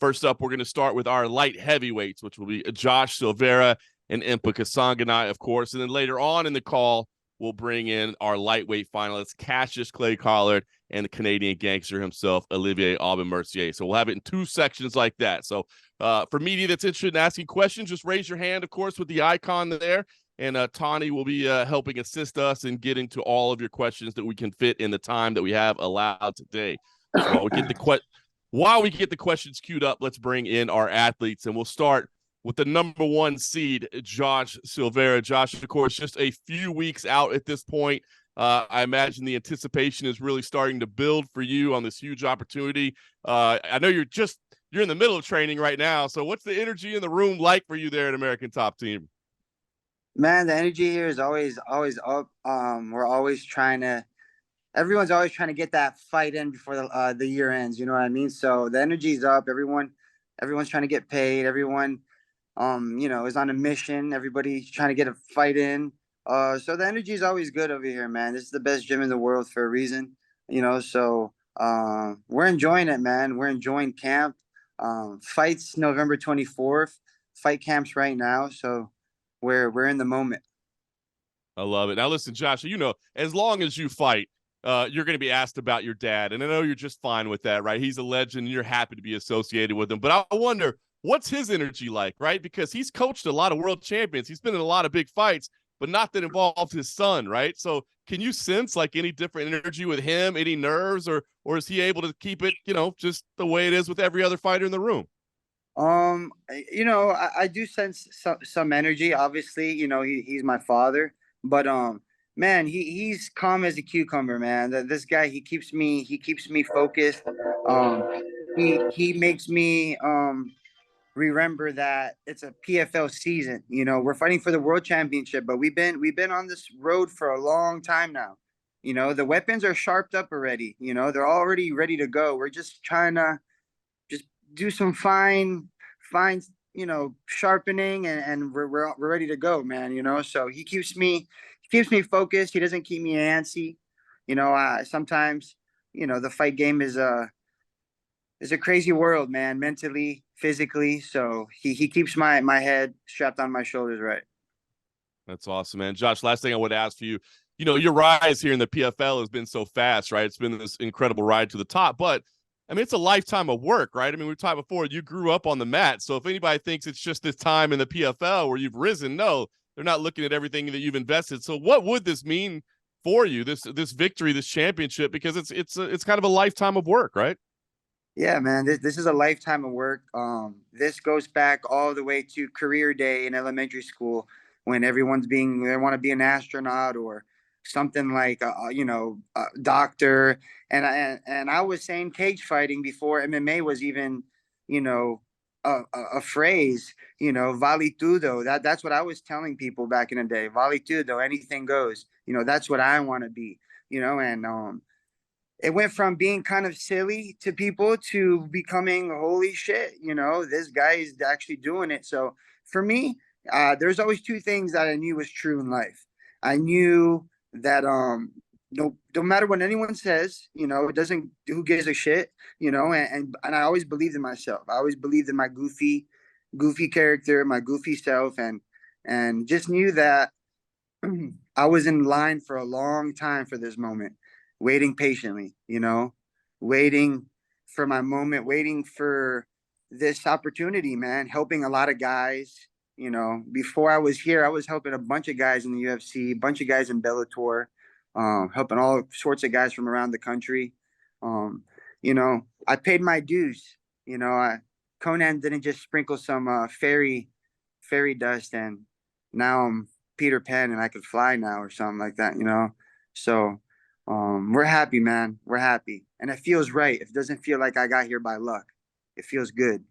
First up, we're going to start with our light heavyweights, which will be Josh Silveira and Impa Kasanganay, of course. And then later on in the call, we'll bring in our lightweight finalists, Cassius Clay Collard and the Canadian gangster himself, Olivier Aubin-Mercier. So we'll have it in two sections like that. So for media that's interested in asking questions, just raise your hand, of course, with the icon there. And Tawny will be helping assist us in getting to all of your questions that we can fit in the time that we have allowed today. So while we get the questions queued up, let's bring in our athletes. And we'll start with the number one seed, Josh Silveira. Josh, of course, just a few weeks out at this point. I imagine the anticipation is really starting to build for you on this huge opportunity. I know you're in the middle of training right now. So what's the energy in the room like for you there at American Top Team? Man, the energy here is always up. Everyone's always trying to get that fight in before the year ends. You know what I mean? So the energy's up. Everyone's trying to get paid. Everyone, is on a mission. Everybody's trying to get a fight in. So the energy is always good over here, man. This is the best gym in the world for a reason. So we're enjoying it, man. We're enjoying camp. Fights November 24th. Fight camps right now. So we're in the moment. I love it. Now, listen, Josh, as long as you fight, you're going to be asked about your dad. And I know you're just fine with that, right? He's a legend and you're happy to be associated with him. But I wonder, what's his energy like, right? Because he's coached a lot of world champions. He's been in a lot of big fights, but not that involved his son, right? So can you sense like any different energy with him, any nerves, or is he able to keep it, just the way it is with every other fighter in the room? I do sense some energy. Obviously, he's my father, but man, he's calm as a cucumber, man. This guy, he keeps me focused. He makes me remember that it's a PFL season. We're fighting for the world championship, but we've been on this road for a long time now. The weapons are sharpened up already. They're already ready to go. We're just trying to do some fine, sharpening, and we're ready to go, man. So he keeps me focused. He doesn't keep me antsy. Sometimes, the fight game is a crazy world, man, mentally, physically. So he keeps my head strapped on my shoulders, right? That's awesome, man. Josh, last thing I would ask for you, your rise here in the PFL has been so fast, right? It's been this incredible ride to the top, but I mean, it's a lifetime of work, right? I mean, we've talked before, you grew up on the mat. So if anybody thinks it's just this time in the PFL where you've risen, no, they're not looking at everything that you've invested. So what would this mean for you, this victory, this championship? Because it's kind of a lifetime of work, right? Yeah, man, this is a lifetime of work. This goes back all the way to career day in elementary school when they want to be an astronaut or something like a doctor. And I was saying cage fighting before MMA was even, a phrase, vale tudo. That's what I was telling people back in the day. Vale tudo, anything goes. That's what I want to be. And it went from being kind of silly to people to becoming holy shit. This guy is actually doing it. So for me, there's always two things that I knew was true in life. I knew that no matter what anyone says, it doesn't, who gives a shit, and I always believed in myself. I always believed in my goofy character, my goofy self, and just knew that I was in line for a long time for this moment, waiting patiently, waiting for my moment, waiting for this opportunity, man, helping a lot of guys. Before I was here, I was helping a bunch of guys in the UFC, a bunch of guys in Bellator, helping all sorts of guys from around the country. I paid my dues. Conan didn't just sprinkle some fairy dust, and now I'm Peter Pan and I could fly now or something like that. So we're happy, man. We're happy, and it feels right. It doesn't feel like I got here by luck. It feels good.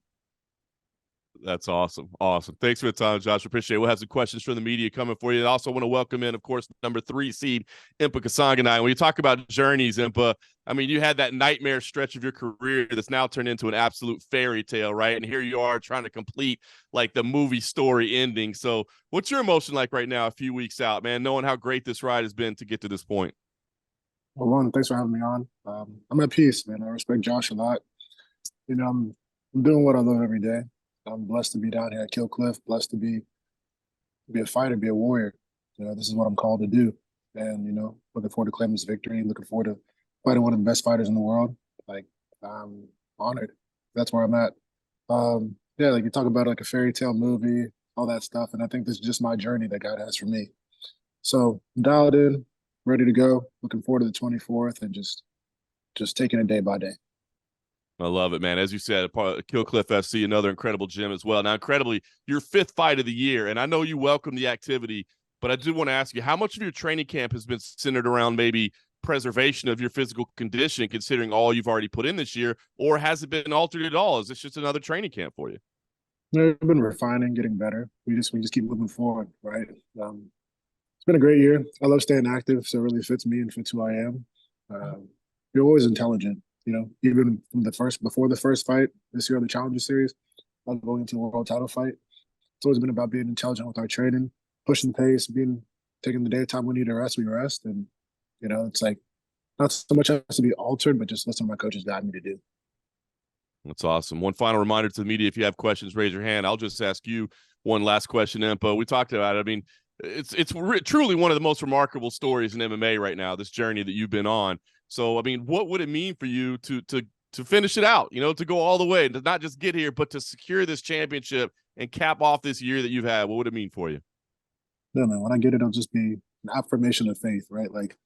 That's awesome. Awesome. Thanks for the time, Josh. Appreciate it. We'll have some questions from the media coming for you. I also want to welcome in, of course, number 3 seed, Impa Kasanganay. When you talk about journeys, Impa, I mean, you had that nightmare stretch of your career that's now turned into an absolute fairy tale, right? And here you are trying to complete like the movie story ending. So what's your emotion like right now, a few weeks out, man, knowing how great this ride has been to get to this point? Well, one, thanks for having me on. I'm at peace, man. I respect Josh a lot. I'm I'm doing what I love every day. I'm blessed to be down here at Kill Cliff, blessed to be a fighter, be a warrior. This is what I'm called to do. And, looking forward to claiming this victory, looking forward to fighting one of the best fighters in the world. Like, I'm honored. That's where I'm at. Yeah, like you talk about like a fairy tale movie, all that stuff. And I think this is just my journey that God has for me. So I'm dialed in, ready to go, looking forward to the 24th and just taking it day by day. I love it, man. As you said, part of Kill Cliff FC, another incredible gym as well. Now, incredibly, your 5th fight of the year, and I know you welcome the activity, but I do want to ask you, how much of your training camp has been centered around maybe preservation of your physical condition, considering all you've already put in this year, or has it been altered at all? Is this just another training camp for you? We've been refining, getting better. We just keep moving forward, right? It's been a great year. I love staying active, so it really fits me and fits who I am. You're always intelligent, even from before the first fight this year on the Challenger Series, I'm going into a world title fight. It's always been about being intelligent with our training, pushing the pace, taking the daytime we need to rest, we rest. And, it's like not so much has to be altered, but just listen to my coaches guide me to do. That's awesome. One final reminder to the media, if you have questions, raise your hand. I'll just ask you one last question, Impa. We talked about it. I mean, it's truly one of the most remarkable stories in MMA right now, this journey that you've been on. So, I mean, what would it mean for you to finish it out, to go all the way, to not just get here, but to secure this championship and cap off this year that you've had? What would it mean for you? No, man, when I get it, it'll just be an affirmation of faith, right? Like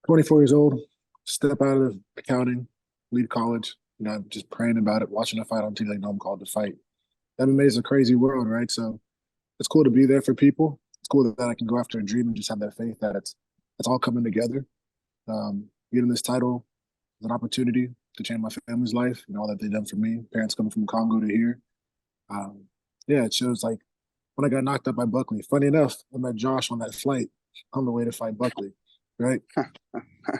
24 years old, step out of accounting, leave college, just praying about it, watching a fight on TV, like, no, I'm called to fight. MMA is a crazy world, right? So it's cool to be there for people. It's cool that I can go after a dream and just have that faith that it's all coming together. Getting this title is an opportunity to change my family's life and all that they've done for me. Parents coming from Congo to here. Yeah, it shows like when I got knocked up by Buckley. Funny enough, I met Josh on that flight on the way to fight Buckley, right?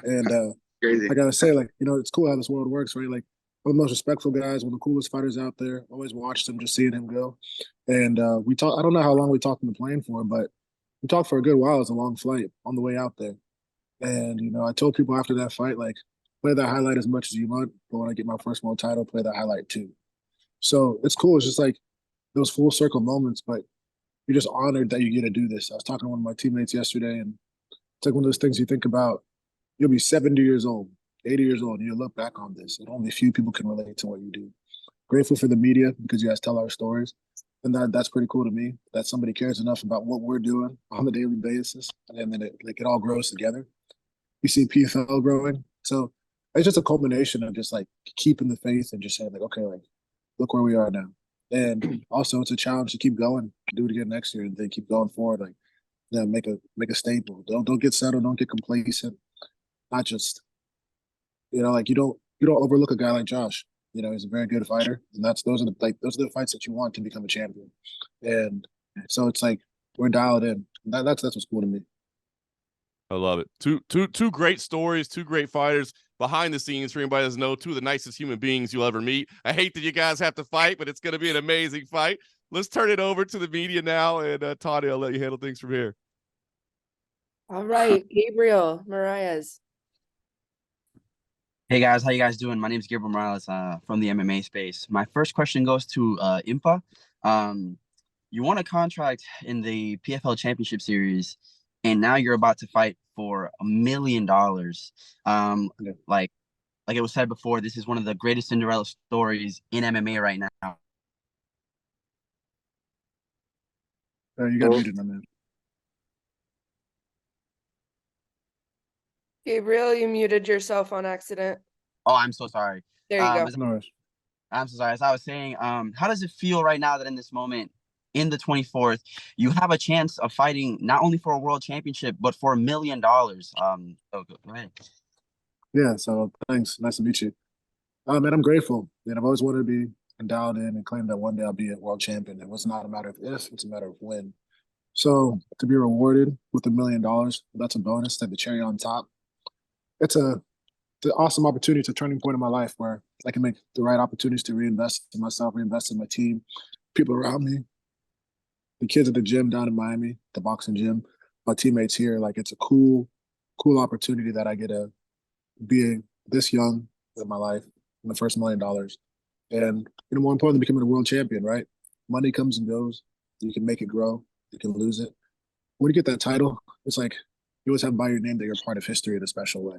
And Crazy. I gotta say, like, it's cool how this world works, right? Like, one of the most respectful guys, one of the coolest fighters out there. Always watched him, just seeing him go. And we talked. I don't know how long we talked on the plane for, but we talked for a good while. It was a long flight on the way out there. And I told people after that fight, like, play that highlight as much as you want, but when I get my first world title, play that highlight too. So it's cool. It's just like those full circle moments, but you're just honored that you get to do this. I was talking to one of my teammates yesterday, and it's like one of those things you think about. You'll be 70 years old, 80 years old, and you look back on this, and only a few people can relate to what you do. Grateful for the media because you guys tell our stories, and that's pretty cool to me that somebody cares enough about what we're doing on a daily basis, and then it all grows together. You see PFL growing, so it's just a culmination of just like keeping the faith and just saying like, okay, like look where we are now. And also, it's a challenge to keep going, do it again next year, and then keep going forward. Like, make a staple. Don't get settled. Don't get complacent. Not just, like you don't overlook a guy like Josh. He's a very good fighter, and those are the fights that you want to become a champion. And so it's like we're dialed in. That's what's cool to me. I love it. Two great stories, two great fighters. Behind the scenes, for anybody that doesn't know, two of the nicest human beings you'll ever meet. I hate that you guys have to fight, but it's going to be an amazing fight. Let's turn it over to the media now, and Toddy, I'll let you handle things from here. All right, Gabriel Marias. Hey guys, how you guys doing? My name is Gabriel Morales from the MMA space. My first question goes to Impa. You won a contract in the PFL Championship Series, and now you're about to fight for $1 million. Like it was said before, this is one of the greatest Cinderella stories in MMA right now. You got muted, my man. Gabriel, you muted yourself on accident. Oh, I'm so sorry. There you go. I'm so sorry. As I was saying, how does it feel right now that in this moment, in the 24th, you have a chance of fighting not only for a world championship, but for $1 million? So go ahead. Yeah, so thanks. Nice to meet you. Man, I'm grateful. I've always wanted to be dialed in and claim that one day I'll be a world champion. It was not a matter of if, it's a matter of when. So to be rewarded with $1 million, that's a bonus, like the cherry on top. It's an awesome opportunity. It's a turning point in my life where I can make the right opportunities to reinvest in myself, reinvest in my team, people around me, the kids at the gym down in Miami, the boxing gym, my teammates here. Like, it's a cool opportunity that I get to be this young in my life, in the first $1 million. And more importantly, becoming a world champion, right? Money comes and goes. You can make it grow. You can lose it. When you get that title, it's like you always have by your name that you're part of history in a special way,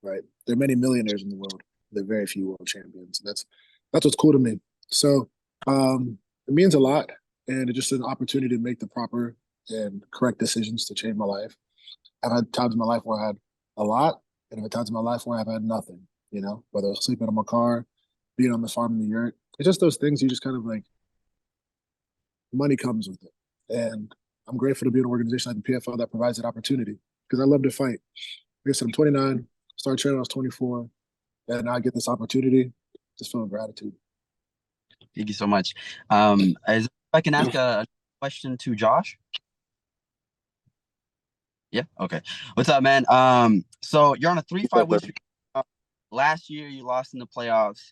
right? There are many millionaires in the world. There are very few world champions. That's what's cool to me. So it means a lot, and it's just an opportunity to make the proper and correct decisions to change my life. I've had times in my life where I had a lot, and I've had times in my life where I've had nothing. Whether I was sleeping in my car, being on the farm in the yurt. It's just those things you just kind of like. Money comes with it, and I'm grateful to be in an organization like the PFL that provides that opportunity because I love to fight. Like I said, I'm 29, started training when I was 24, and now I get this opportunity. Just feeling gratitude. Thank you so much. If I can ask a question to Josh. Yeah. Okay. What's up, man? So you're on a 3-5 win streak. Last year you lost in the playoffs,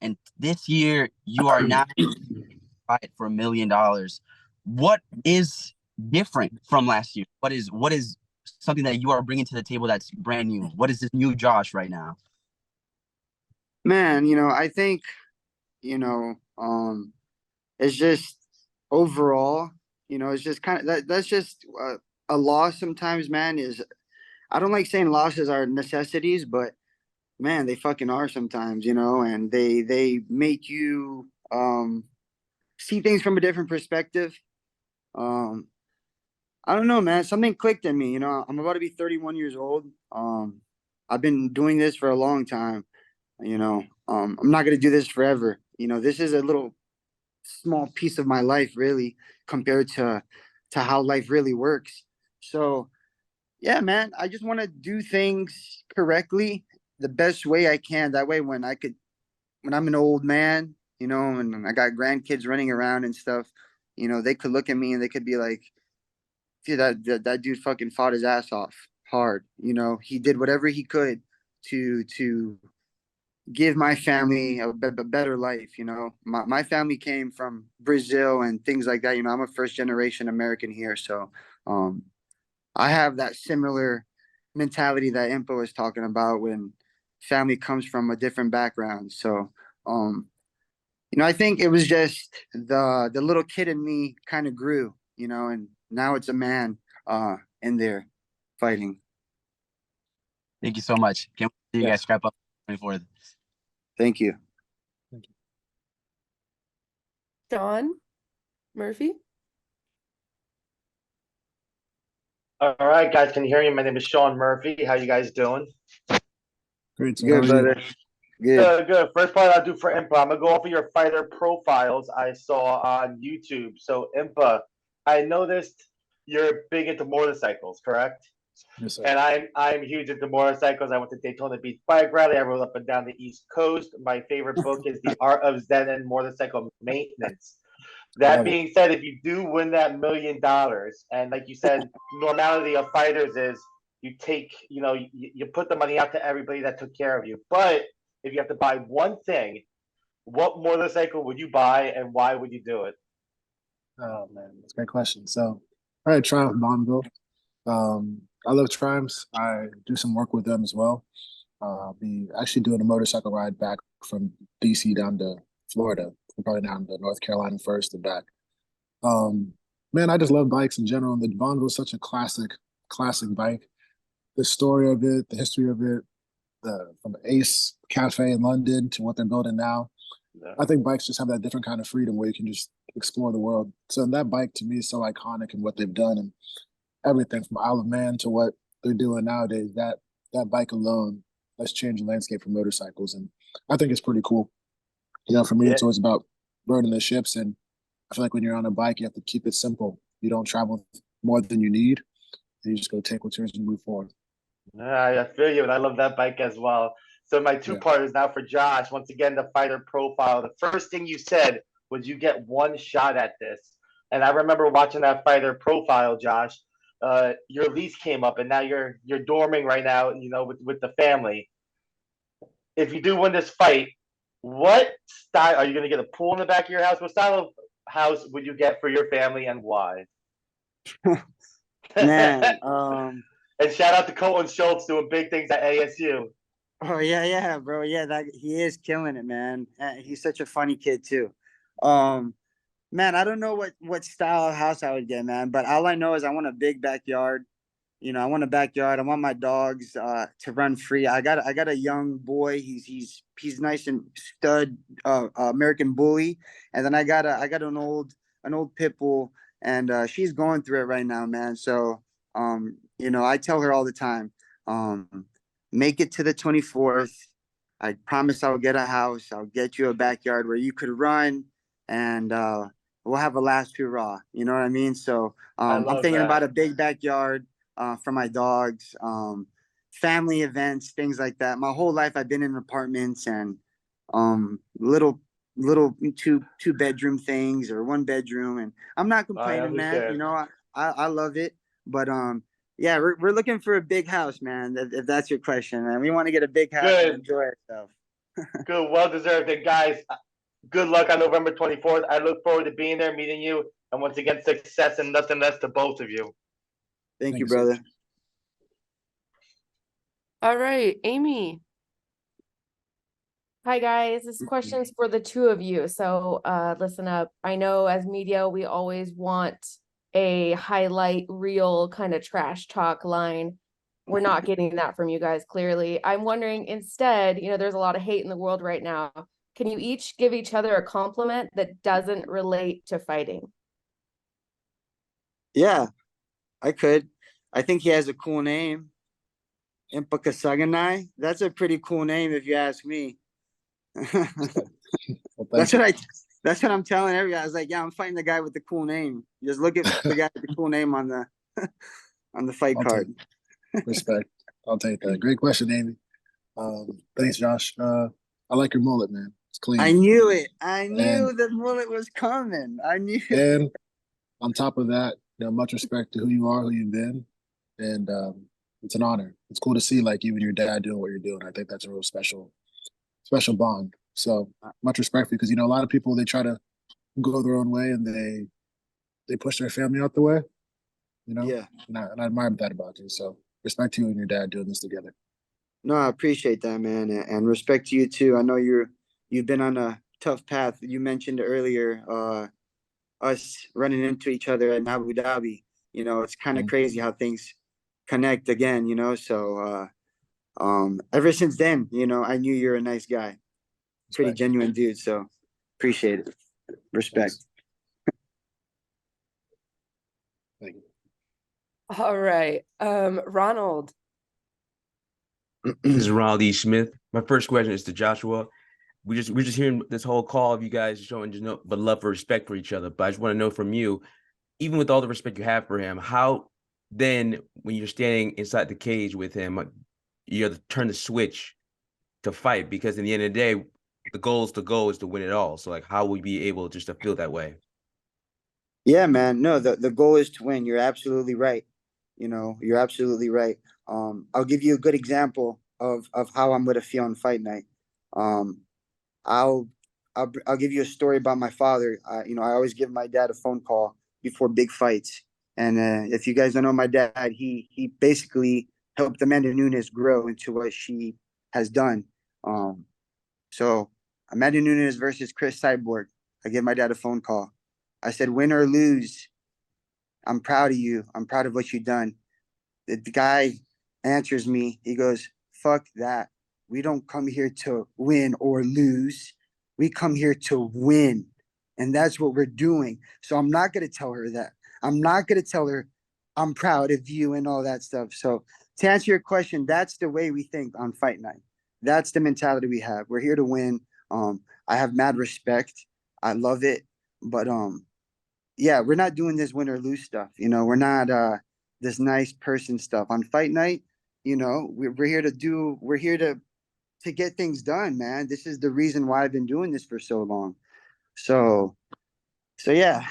and this year you are now fight for $1 million. What is different from last year? What is something that you are bringing to the table that's brand new? What is this new Josh right now? Man, I think, it's just overall, it's just kind of that's just a loss sometimes, man. I don't like saying losses are necessities, but man, they fucking are sometimes, and they make you see things from a different perspective. I don't know, man. Something clicked in me. I'm about to be 31 years old. I've been doing this for a long time. I'm not gonna do this forever. This is a little small piece of my life, really, compared to how life really works. So, yeah, man, I just want to do things correctly, the best way I can. That way, when I'm an old man, and I got grandkids running around and stuff, they could look at me and they could be like, dude, that dude fucking fought his ass off hard. He did whatever he could to give my family a better life. My family came from Brazil and things like that. I'm a first generation American here. So I have that similar mentality that Impa was talking about when family comes from a different background. So, I think it was just the little kid in me kind of grew, and now it's a man in there fighting. Thank you so much. Can't wait to see you guys scrap up 24th. Thank you. Sean Murphy. All right, guys, can you hear me? My name is Sean Murphy. How you guys doing? Great. So Good, brother. Good. Good. First part I'll do for Impa. I'm gonna go off of your fighter profiles I saw on YouTube. So Impa, I noticed you're big into motorcycles, correct? Yes, sir. And I'm huge into motorcycles. I went to Daytona Beach Bike Rally. I rode up and down the East Coast. My favorite book is The Art of Zen and Motorcycle Maintenance. That being said, if you do win that $1 million, and like you said, normality of fighters is you take, you put the money out to everybody that took care of you. But if you have to buy one thing, what motorcycle would you buy and why would you do it? Oh man, that's a great question. So, all right, Triumph Bonneville. I love Triumphs. I do some work with them as well. I'll be actually doing a motorcycle ride back from DC down to Florida. We're probably down to North Carolina first and back. Man, I just love bikes in general. The Bonneville is such a classic bike. The story of it, the history of it, from Ace Cafe in London to what they're building now. Yeah. I think bikes just have that different kind of freedom where you can just explore the world. So that bike to me is so iconic in what they've done and everything from Isle of Man to what they're doing nowadays. That bike alone has changed the landscape for motorcycles, and I think it's pretty cool. For me, it's always about burning the ships, and I feel like when you're on a bike, you have to keep it simple. You don't travel more than you need, and you just go take what's yours and move forward. I feel you, and I love that bike as well. So my two-part is now for Josh. Once again, the fighter profile. The first thing you said was you get one shot at this. And I remember watching that fighter profile, Josh. Your lease came up, and now you're dorming right now, with the family. If you do win this fight, what style are you going to get? A pool in the back of your house? What style of house would you get for your family, and why? Man, and shout out to Colton Schultz doing big things at ASU. Oh yeah, bro. Yeah, that he is killing it, man. He's such a funny kid too. Um, Man, I don't know what style of house I would get, man. But all I know is I want a big backyard. I want a backyard. I want my dogs to run free. I got a young boy. He's nice and stud American bully, and then I got an old pit bull, and she's going through it right now, man. So I tell her all the time, make it to the 24th. I promise I'll get a house. I'll get you a backyard where you could run, and we'll have a last hurrah. You know what I mean? So I I'm love thinking that. about a big backyard for my dogs, family events, things like that. My whole life I've been in apartments and little two bedroom things or one bedroom, and I'm not I complaining, man. understand. I love it, but yeah, we're looking for a big house, man. If that's your question, man, we want to get a big house and Good, enjoy ourselves. good, well deserved. And guys, good luck on November 24th. I look forward to being there, meeting you, and once again, success and nothing less to both of you. Thank Thank you, you, sir. brother. All right, Amy. Hi guys, this question's for the two of you. So listen up. I know as media, we always want a highlight reel kind of trash talk line. We're not getting that from you guys, clearly. I'm wondering instead, there's a lot of hate in the world right now. Can you each give each other a compliment that doesn't relate to fighting? Yeah, I could. I think he has a cool name. Impa Kasanganay. That's a pretty cool name if you ask me. Well, That's thank you. what I that's what I'm telling everybody. I was like, yeah, I'm fighting the guy with the cool name. Just look at the guy with the cool name on the on the fight I'll card. take respect. I'll take that. Great question, Amy. Thanks, Josh. I like your mullet, man. It's I clean. knew it. I And knew the bullet was coming. I knew it. and on top of that, much respect to who you are, who you've been, and it's an honor. It's cool to see like you and your dad doing what you're doing. I think that's a real special bond. So much respect for you because a lot of people they try to go their own way and they push their family out the way. Yeah. And I admire that about you. So respect to you and your dad doing this together. No, I appreciate that, man, and respect to you too. I know you've been on a tough path. You mentioned earlier, us running into each other in Abu Dhabi. It's kind of crazy how things connect again. So ever since then, I knew you're a nice guy, pretty Respect. genuine dude. So appreciate it, respect. Thank you. All right. Ronald. This is Ronald E. Smith. My first question is to Joshua. We're just hearing this whole call of you guys showing but love for respect for each other. But I just want to know from you, even with all the respect you have for him, how then when you're standing inside the cage with him, you have to turn the switch to fight because in the end of the day, the goal is to win it all. So like, how will you be able just to feel that way? Yeah, man. No, the goal is to win. You're absolutely right. You're absolutely right. I'll give you a good example of how I'm gonna feel on fight night. Um, I'll I'll give you a story about my father. I always give my dad a phone call before big fights. And if you guys don't know my dad, he basically helped Amanda Nunes grow into what she has done. So Amanda Nunes versus Chris Cyborg. I give my dad a phone call. I said, win or lose, I'm proud of you. I'm proud of what you've done. The guy answers me. He goes, fuck that. We don't come here to win or lose. We come here to win. And that's what we're doing. So I'm not going to tell her that. I'm not going to tell her I'm proud of you and all that stuff. So to answer your question, that's the way we think on fight night. That's the mentality we have. We're here to win. I have mad respect. I love it. But yeah, we're not doing this win or lose stuff. We're not this nice person stuff on fight night. We're here to get things done, man. This is the reason why I've been doing this for so long. So yeah.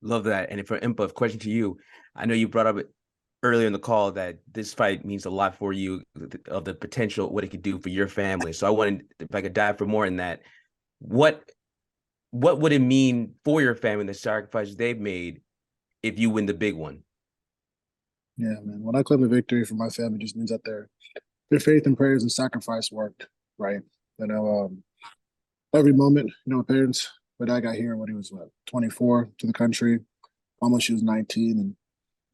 Love that. And for Impa, question to you, I know you brought up earlier in the call that this fight means a lot for you of the potential, what it could do for your family. So I wanted, if I could dive for more in that, what would it mean for your family, the sacrifices they've made if you win the big one? Yeah, man. When I claim a victory for my family, it just means that they're their faith and prayers and sacrifice worked, right? You know, every moment, you know, parents, my dad got here when he was, 24 to the country, almost she was 19, and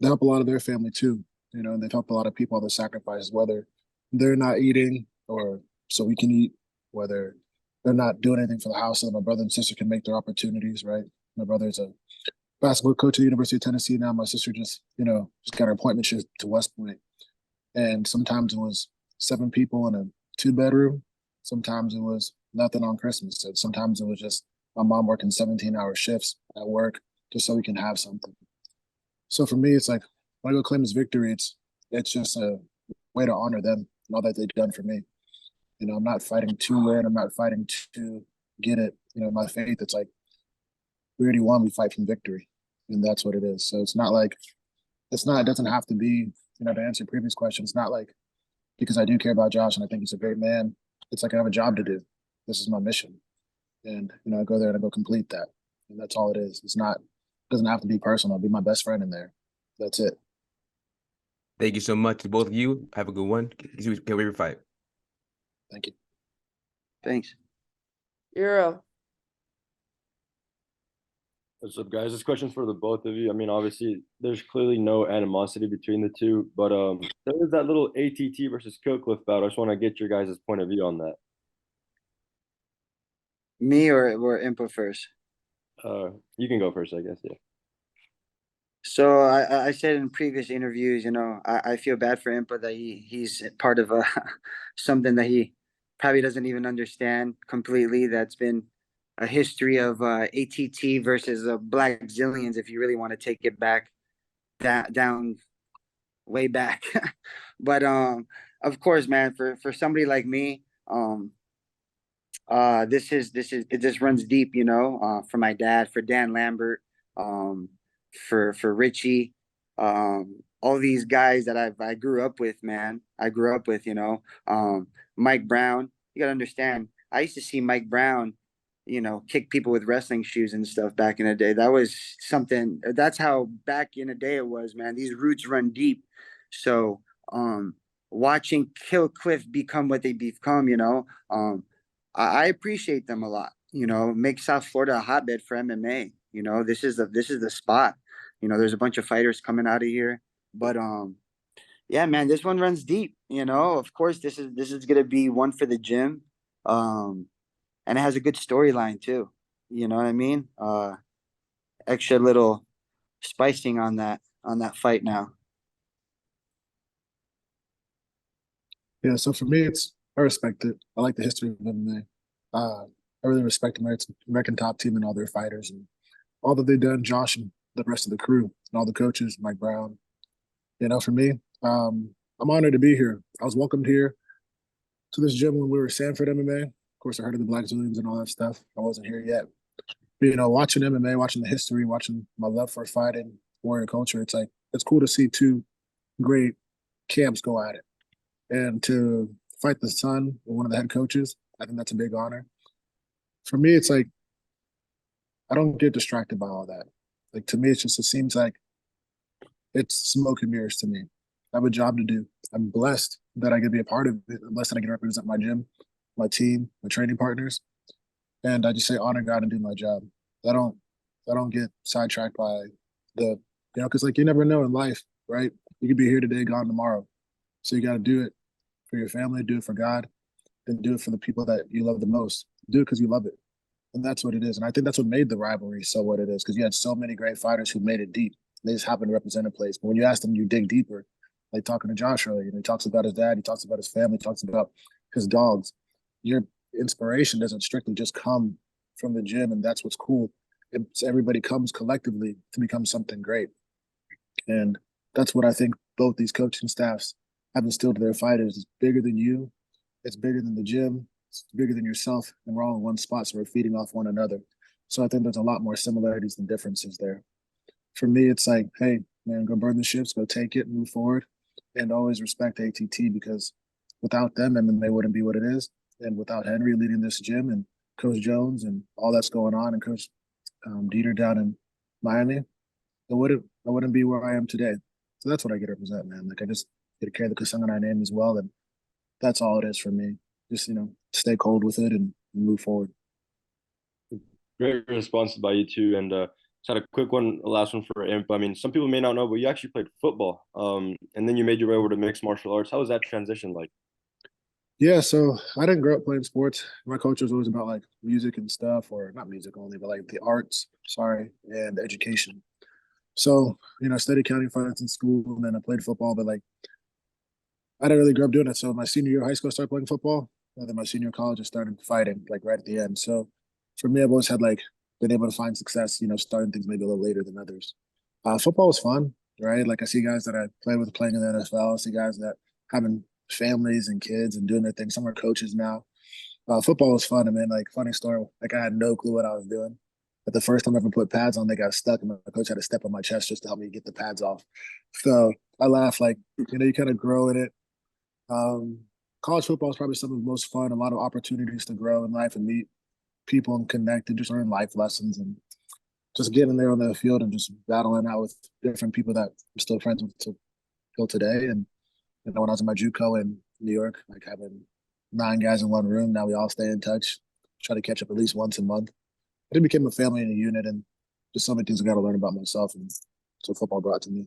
they help a lot of their family too, you know, and they've helped a lot of people, other sacrifices, whether they're not eating or so we can eat, whether they're not doing anything for the house so that my brother and sister can make their opportunities, right? My brother's a basketball coach at the University of Tennessee now. My sister just, you know, just got her appointment to West Point. And sometimes it was 7 people in a 2-bedroom. Sometimes it was nothing on Christmas. And sometimes it was just my mom working 17-hour shifts at work just so we can have something. So for me, it's like when I go claim this victory, it's just a way to honor them and all that they've done for me. You know, I'm not fighting to win. I'm not fighting to get it. You know, my faith, it's like we already won. We fight from victory, and that's what it is. So it's not like it doesn't have to be. You know, to answer previous questions, it's not like because I do care about Josh and I think he's a great man. It's like I have a job to do. This is my mission, and you know, I go there and I go complete that, and that's all it is. It doesn't have to be personal. I'll be my best friend in there. That's it. Thank you so much to both of you. Have a good one. Get ready for fight. Thank you. Thanks. Euro. What's up, guys? This question's for the both of you. I mean, obviously, there's clearly no animosity between the two, but there was that little ATT versus Killcliff battle. I just want to get your guys' point of view on that. Me or Impa first? You can go first, I guess. Yeah. So I said in previous interviews, you know, I feel bad for Impa that he's part of something that he probably doesn't even understand completely. That's been a history of ATT versus Black Zillions, if you really want to take it back down way back. But of course, man, for somebody like me, it just runs deep, you know, for my dad, for Dan Lambert, for Richie, all these guys that I grew up with, man. I grew up with, you know, Mike Brown. You gotta understand, I used to see Mike Brown, you know, kick people with wrestling shoes and stuff back in the day. That was something. That's how back in the day it was, man. These roots run deep. So, watching Killcliff become what they become, you know, I appreciate them a lot. You know, make South Florida a hotbed for MMA. You know, this is the spot. You know, there's a bunch of fighters coming out of here, but yeah, man, this one runs deep. You know, of course, this is gonna be one for the gym, and it has a good storyline too. You know what I mean? Extra little spicing on that fight now. Yeah, so for me, I respect it. I like the history of MMA. I really respect American Top Team and all their fighters and all that they've done, Josh and the rest of the crew and all the coaches, Mike Brown. You know, for me, I'm honored to be here. I was welcomed here to this gym when we were Sanford MMA. Of course, I heard of the Black Zillions and all that stuff. I wasn't here yet. But, you know, watching MMA, watching the history, watching my love for fighting, warrior culture, it's like, it's cool to see 2 great camps go at it. And to fight the son of one of the head coaches, I think that's a big honor. For me, it's like, I don't get distracted by all that. Like, to me, it seems like it's smoke and mirrors to me. I have a job to do. I'm blessed that I get to be a part of it. I'm blessed that I get to represent my gym, my team, my training partners. And I just say honor God and do my job. I don't get sidetracked by you know, because like you never know in life, right? You could be here today, gone tomorrow. So you got to do it for your family, do it for God, and do it for the people that you love the most. Do it because you love it. And that's what it is. And I think that's what made the rivalry so what it is, because you had so many great fighters who made it deep. They just happened to represent a place. But when you ask them, you dig deeper. Like talking to Josh earlier, you know, he talks about his dad, he talks about his family, he talks about his dogs. Your inspiration doesn't strictly just come from the gym, and that's what's cool. Everybody comes collectively to become something great. And that's what I think both these coaching staffs have instilled to their fighters. It's bigger than you. It's bigger than the gym. It's bigger than yourself. And we're all in one spot, so we're feeding off one another. So I think there's a lot more similarities than differences there. For me, it's like, hey, man, go burn the ships, go take it, move forward, and always respect ATT, because without them, MMA wouldn't be what it is. And without Henry leading this gym and Coach Jones and all that's going on, and Coach Dieter down in Miami, I wouldn't be where I am today. So that's what I get to represent, man. Like, I just get to carry the Kasanganay name as well. And that's all it is for me. Just, stay cold with it and move forward. Great response by you too. And just had a quick one, last one for Imp. I mean, some people may not know, but you actually played football. And then you made your way over to mixed martial arts. How was that transition like? Yeah, so I didn't grow up playing sports. My coach was always about like music and stuff, or not music only, but like the arts, and education. So, I studied accounting finance in school, and then I played football, but like I didn't really grow up doing it. So my senior year of high school, I started playing football. And then my senior year of college, I started fighting like right at the end. So for me, I've always had like been able to find success, starting things maybe a little later than others. Football was fun, right? Like I see guys that I played with playing in the NFL. I see guys that having families and kids and doing their thing. Some are coaches now. Football was fun. I mean, like funny story. Like I had no clue what I was doing. But the first time I ever put pads on, they got stuck, and my coach had to step on my chest just to help me get the pads off. So I laugh like, you kind of grow in it. College football is probably some of the most fun. A lot of opportunities to grow in life and meet people and connect and just learn life lessons and just getting there on the field and just battling out with different people that I'm still friends with till today. And when I was in my JUCO in New York, like having 9 guys in one room, now we all stay in touch, try to catch up at least once a month. It became a family and a unit, and just so many things I got to learn about myself, and so football brought to me.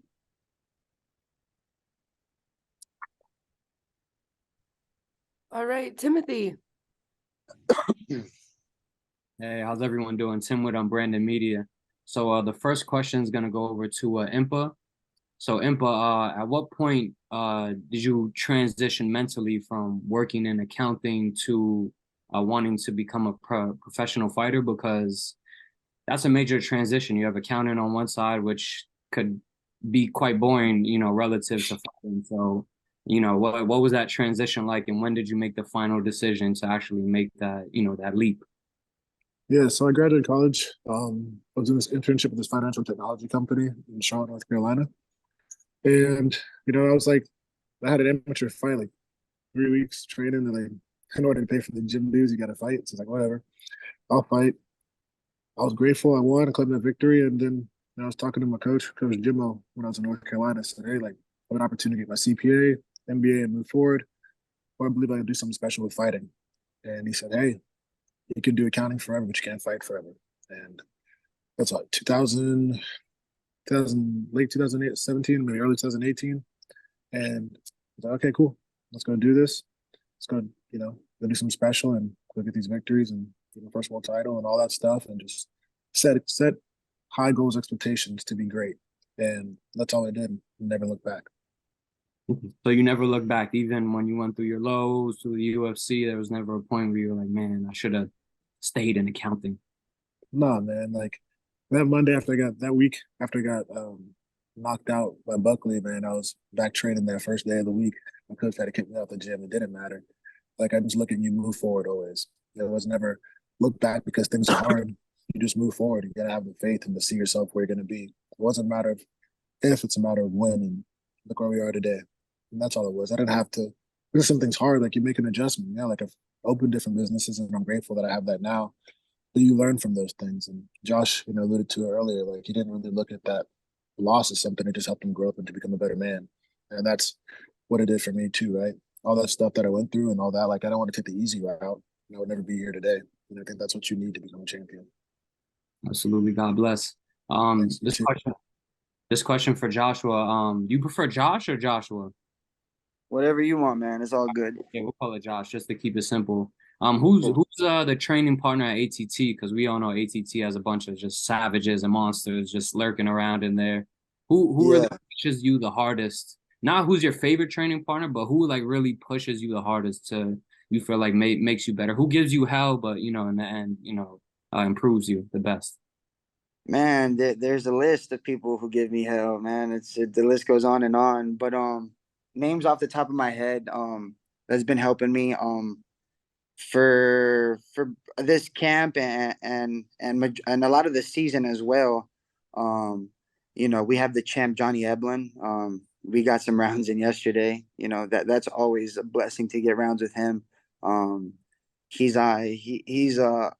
All right, Timothy. Hey, how's everyone doing? Tim with Brandon Media. So the first question is gonna go over to Impa. So Impa, at what point did you transition mentally from working in accounting to wanting to become a professional fighter? Because that's a major transition. You have accounting on one side, which could be quite boring, relative to fighting. So, what was that transition like, and when did you make the final decision to actually make that, that leap? Yeah, so I graduated college. I was in this internship with this financial technology company in Charlotte, North Carolina. And, I was like, I had an amateur fight, like 3 weeks training, and like, in order to pay for the gym dues, you got to fight. So it's like, whatever, I'll fight. I was grateful I won, I claimed that victory. And then I was talking to my coach, Coach Jimmo, when I was in North Carolina. I said, hey, like, I have an opportunity to get my CPA, MBA, and move forward. Or I believe I can do something special with fighting. And he said, hey, you can do accounting forever, but you can't fight forever. And that's what, 2000, late 2017, maybe early 2018. And I was like, okay, cool. Let's go do this. Let's go, go do something special and go get these victories and get my first world title and all that stuff, and just set high goals, expectations to be great. And that's all I did. Never look back. So you never look back, even when you went through your lows through the UFC. There was never a point where you were like, "Man, I should have stayed in accounting." Nah, man. Like that Monday after that week after I got knocked out by Buckley, man, I was back training that first day of the week. My coach had to kick me out the gym. It didn't matter. Like I just look at you move forward always. There was never look back because things are hard. You just move forward. You gotta have the faith and to see yourself where you're gonna be. It wasn't a matter of if, it's a matter of when. And look where we are today. And that's all it was. I didn't have to. There's some things hard, like you make an adjustment. Yeah, like I've opened different businesses, and I'm grateful that I have that now. But you learn from those things. And Josh, alluded to it earlier. Like he didn't really look at that loss as something that just helped him grow up and to become a better man. And that's what it did for me too, right? All that stuff that I went through and all that. Like I don't want to take the easy route. I would never be here today. And I think that's what you need to become a champion. Absolutely. God bless. This question for Joshua. Do you prefer Josh or Joshua? Whatever you want, man. It's all good. Okay, we'll call it Josh just to keep it simple. Who's the training partner at ATT? Because we all know ATT has a bunch of just savages and monsters just lurking around in there. Who really pushes you the hardest? Not who's your favorite training partner, but who like really pushes you the hardest to you feel like makes you better? Who gives you hell, but in the end, improves you the best? Man, there's a list of people who give me hell, man. The list goes on and on. But names off the top of my head that's been helping me for this camp and a lot of the season as well. We have the champ Johnny Eblin. We got some rounds in yesterday. That's always a blessing to get rounds with him. He's an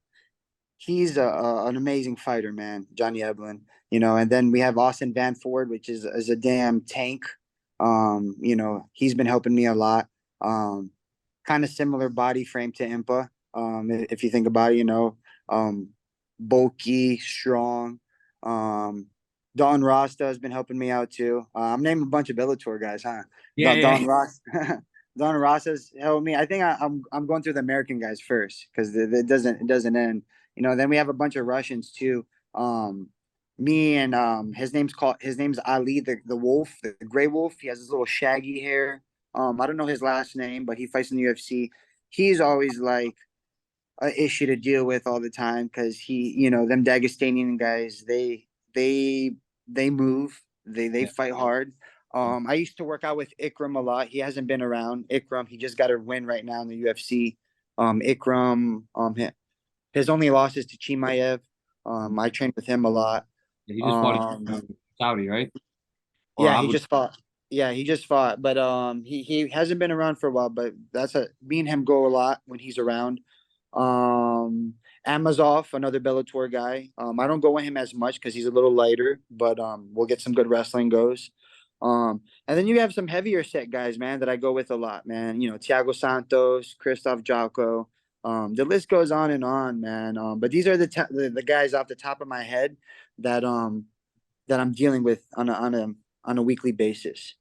amazing fighter, man, Johnny Eblin. And then we have Austin Vanford, which is a damn tank. He's been helping me a lot. kind of similar body frame to Impa. If you think about it, bulky, strong. Don Rasta has been helping me out too. I'm naming a bunch of Bellator guys, huh? Yeah, Don Ross, Don Rosa's helped me. I think I'm going through the American guys first because it doesn't end. Then we have a bunch of Russians too. Me and his name's Ali, the wolf, the gray wolf. He has this little shaggy hair. I don't know his last name, but he fights in the UFC. He's always like an issue to deal with all the time because them Dagestanian guys, they move, they fight hard. I used to work out with Ikram a lot. He hasn't been around. Ikram, he just got a win right now in the UFC. Ikram, his only loss is to Chimaev. I trained with him a lot. He just fought in Saudi, right? Or Yeah, he just fought. Yeah, he just fought, but he hasn't been around for a while. But me and him go a lot when he's around. Amazov, another Bellator guy. I don't go with him as much because he's a little lighter, but we'll get some good wrestling goes. And then you have some heavier set guys, man, that I go with a lot, man. Thiago Santos, Christoph Jocko. The list goes on, man. But these are the guys off the top of my head that I'm dealing with on a weekly basis.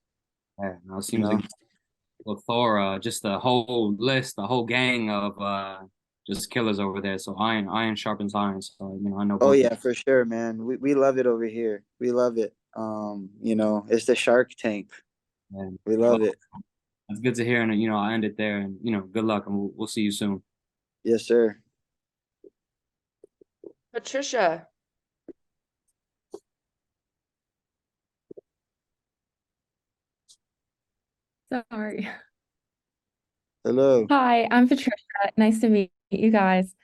Yeah, no, it seems like Thor, just the whole list, the whole gang of just killers over there. So iron sharpens iron. So I know. Oh yeah, for sure, man. We love it over here. We love it. It's the Shark Tank. Man. We love it. That's good to hear, and I end it there. And good luck, and we'll see you soon. Yes, sir. Patricia. Sorry. Hello. Hi, I'm Patricia. Nice to meet you guys.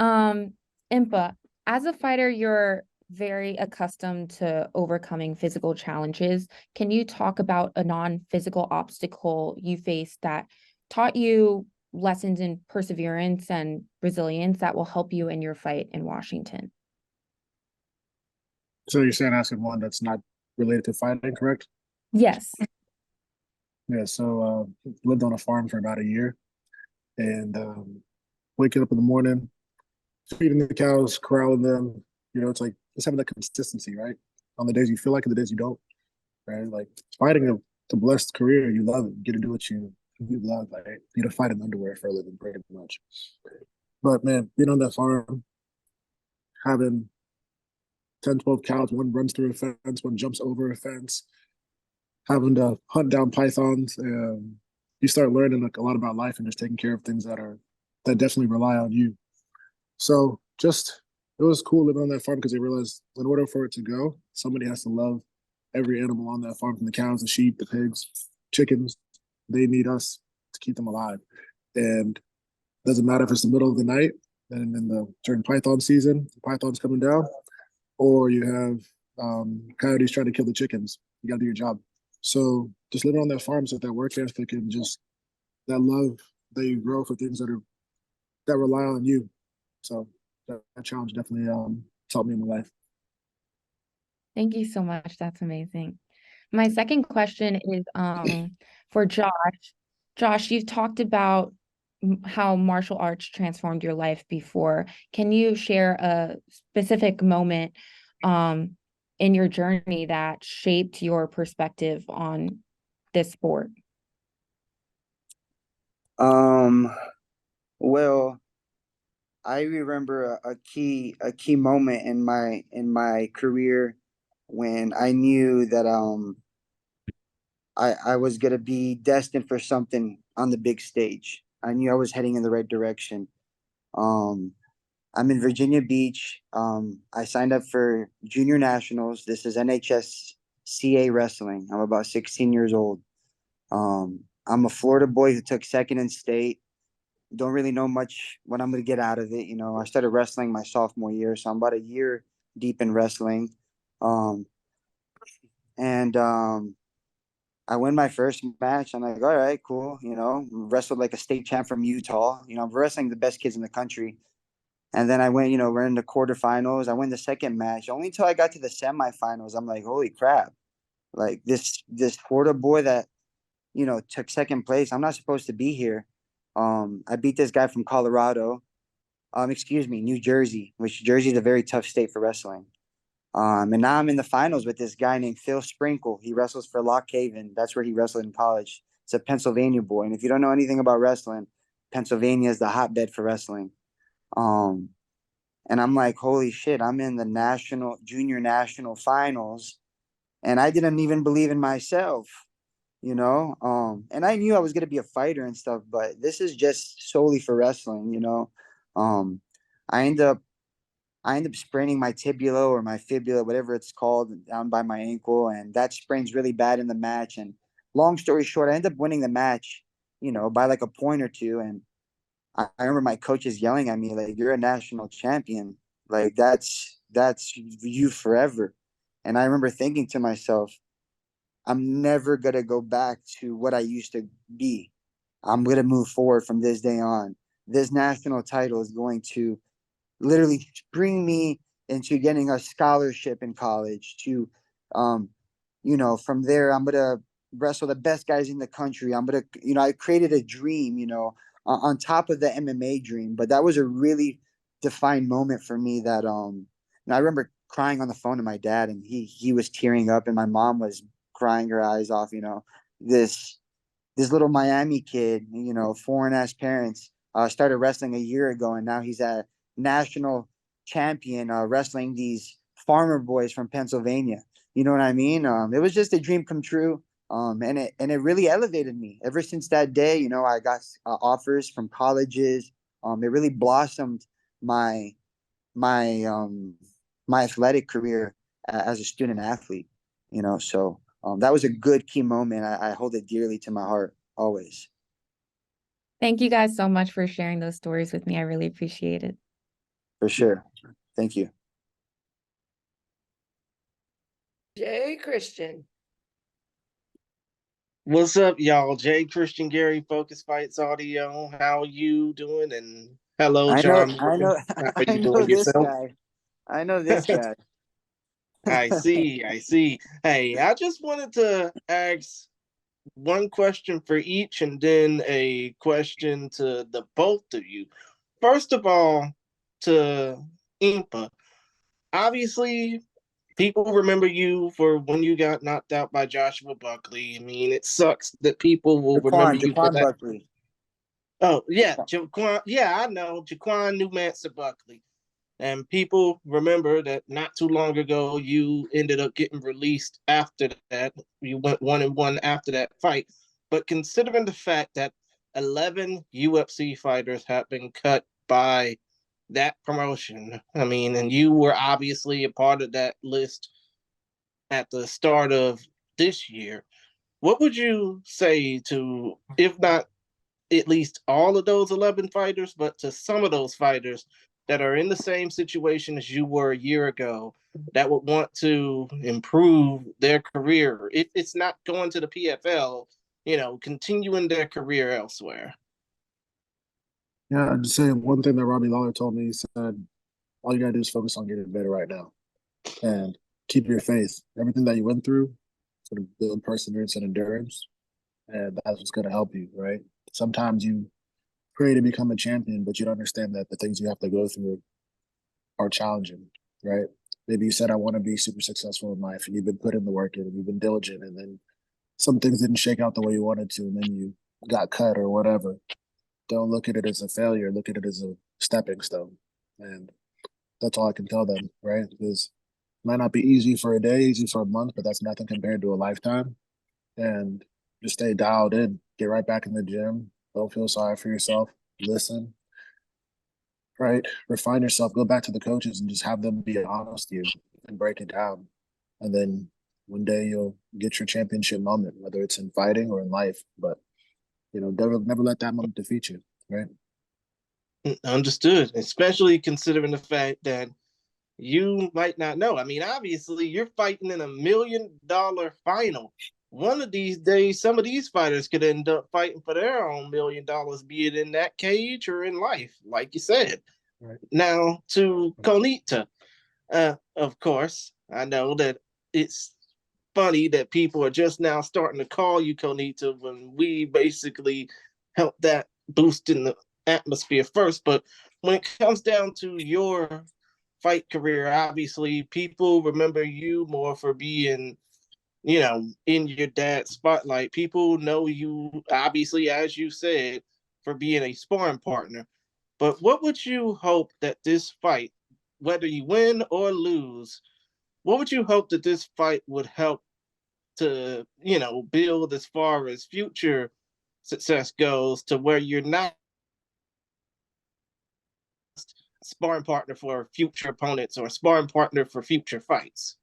Impa, as a fighter, you're very accustomed to overcoming physical challenges. Can you talk about a non-physical obstacle you faced that taught you lessons in perseverance and resilience that will help you in your fight in Washington? So you're saying asking one that's not related to fighting, correct? Yes. Yeah, so lived on a farm for about a year, and waking up in the morning, feeding the cows, corralling them. It's like just having that consistency, right? On the days you feel like it, the days you don't, right? Like fighting a blessed career, you love it. You get to do what you love, right? You to fight in underwear for a living, pretty much. But man, being on that farm, having 10, 12 cows, one runs through a fence, one jumps over a fence, having to hunt down pythons, you start learning like a lot about life and just taking care of things that definitely rely on you. So it was cool living on that farm because I realized in order for it to go, somebody has to love every animal on that farm, from the cows, the sheep, the pigs, chickens. They need us to keep them alive. And it doesn't matter if it's the middle of the night and during python season, the python's coming down, or you have coyotes trying to kill the chickens. You got to do your job. So just living on that farm with that work ethic and just that love that you grow for things that rely on you. So that challenge definitely taught me in my life. Thank you so much. That's amazing. My second question is for Josh. Josh, you've talked about how martial arts transformed your life before. Can you share a specific moment in your journey that shaped your perspective on this sport? Well, I remember a key moment in my career when I knew that I was gonna be destined for something on the big stage. I knew I was heading in the right direction. I'm in Virginia Beach. I signed up for junior nationals. This is NHSCA wrestling. I'm about 16 years old. I'm a Florida boy who took second in state. Don't really know much what I'm going to get out of it. I started wrestling my sophomore year, so I'm about a year deep in wrestling. And I win my first match. I'm like, all right, cool. Wrestled like a state champ from Utah. I'm wrestling the best kids in the country. And then I went, we're in the quarterfinals. I win the second match. Only until I got to the semifinals, I'm like, holy crap. Like this Florida boy that, took second place, I'm not supposed to be here. I beat this guy from Colorado. Excuse me, New Jersey, which Jersey is a very tough state for wrestling. And now I'm in the finals with this guy named Phil Sprinkle. He wrestles for Lock Haven. That's where he wrestled in college. It's a Pennsylvania boy. And if you don't know anything about wrestling, Pennsylvania is the hotbed for wrestling. And I'm like, holy shit, I'm in the junior national finals. And I didn't even believe in myself, you know? And I knew I was going to be a fighter and stuff, but this is just solely for wrestling, you know? I end up spraining my tibia or my fibula, whatever it's called, down by my ankle, and that sprains really bad in the match. And long story short, I end up winning the match, you know, by like a point or two. And I remember my coaches yelling at me like, "You're a national champion. Like that's you forever." And I remember thinking to myself, I'm never gonna go back to what I used to be. I'm gonna move forward from this day on. This national title is going to literally bring me into getting a scholarship in college to you know, from there I'm gonna wrestle the best guys in the country. I'm gonna, you know, I created a dream, you know, on top of the MMA dream. But that was a really defined moment for me that and I remember crying on the phone to my dad, and he was tearing up, and my mom was crying her eyes off, you know. This little Miami kid, you know, foreign ass parents, started wrestling a year ago, and now he's a national champion wrestling these farmer boys from Pennsylvania. You know what I mean? It was just a dream come true. And it really elevated me. Ever since that day, you know, I got offers from colleges. It really blossomed my my my athletic career as a student athlete. You know, so that was a good key moment. I hold it dearly to my heart always. Thank you guys so much for sharing those stories with me. I really appreciate it. For sure. Thank you. Jay Christian. What's up, y'all? Jay Christian Gary, Focus Fights Audio. How you doing? And hello, I John. know, How are I you know doing this yourself? guy. I know this guy. I see. Hey, I just wanted to ask one question for each and then a question to the both of you. First of all, to Impa. Obviously, people remember you for when you got knocked out by Joshua Buckley. I mean, it sucks that people will remember you for Jaquan that. Buckley. Oh, yeah, Jaquan. Yeah, I know. Jaquan Newmancer Buckley. And people remember that not too long ago, you ended up getting released after that. You went 1-1 after that fight. But considering the fact that 11 UFC fighters have been cut by that promotion, I mean, and you were obviously a part of that list at the start of this year, what would you say to, if not at least all of those 11 fighters, but to some of those fighters that are in the same situation as you were a year ago that would want to improve their career? If it's not going to the PFL, you know, continuing their career elsewhere. Yeah, I'd just say one thing that Robbie Lawler told me. He said, all you gotta do is focus on getting better right now and keep your faith. Everything that you went through sort of build perseverance and endurance, and that's what's gonna help you, right? Sometimes you pray to become a champion, but you don't understand that the things you have to go through are challenging, right? Maybe you said, I want to be super successful in life, and you've been putting the work in, and you've been diligent, and then some things didn't shake out the way you wanted to, and then you got cut or whatever. Don't look at it as a failure. Look at it as a stepping stone. And that's all I can tell them, right? Because it might not be easy for a day, easy for a month, but that's nothing compared to a lifetime. And just stay dialed in. Get right back in the gym. Don't feel sorry for yourself. Listen, right? Refine yourself. Go back to the coaches and just have them be honest with you and break it down. And then one day you'll get your championship moment, whether it's in fighting or in life. But you know, never let that moment defeat you, right? Understood, especially considering the fact that you might not know. I mean, obviously, you're fighting in $1 million final. One of these days, some of these fighters could end up fighting for their own $1 million, be it in that cage or in life, like you said. Right. Now, to Konita, of course, I know that it's funny that people are just now starting to call you Konita when we basically helped that boosting the atmosphere first. But when it comes down to your fight career, obviously people remember you more for being, in your dad's spotlight. People know you, obviously, as you said, for being a sparring partner. But what would you hope that this fight, whether you win or lose, what would you hope that this fight would help to, build as far as future success goes, to where you're not a sparring partner for future opponents or a sparring partner for future fights?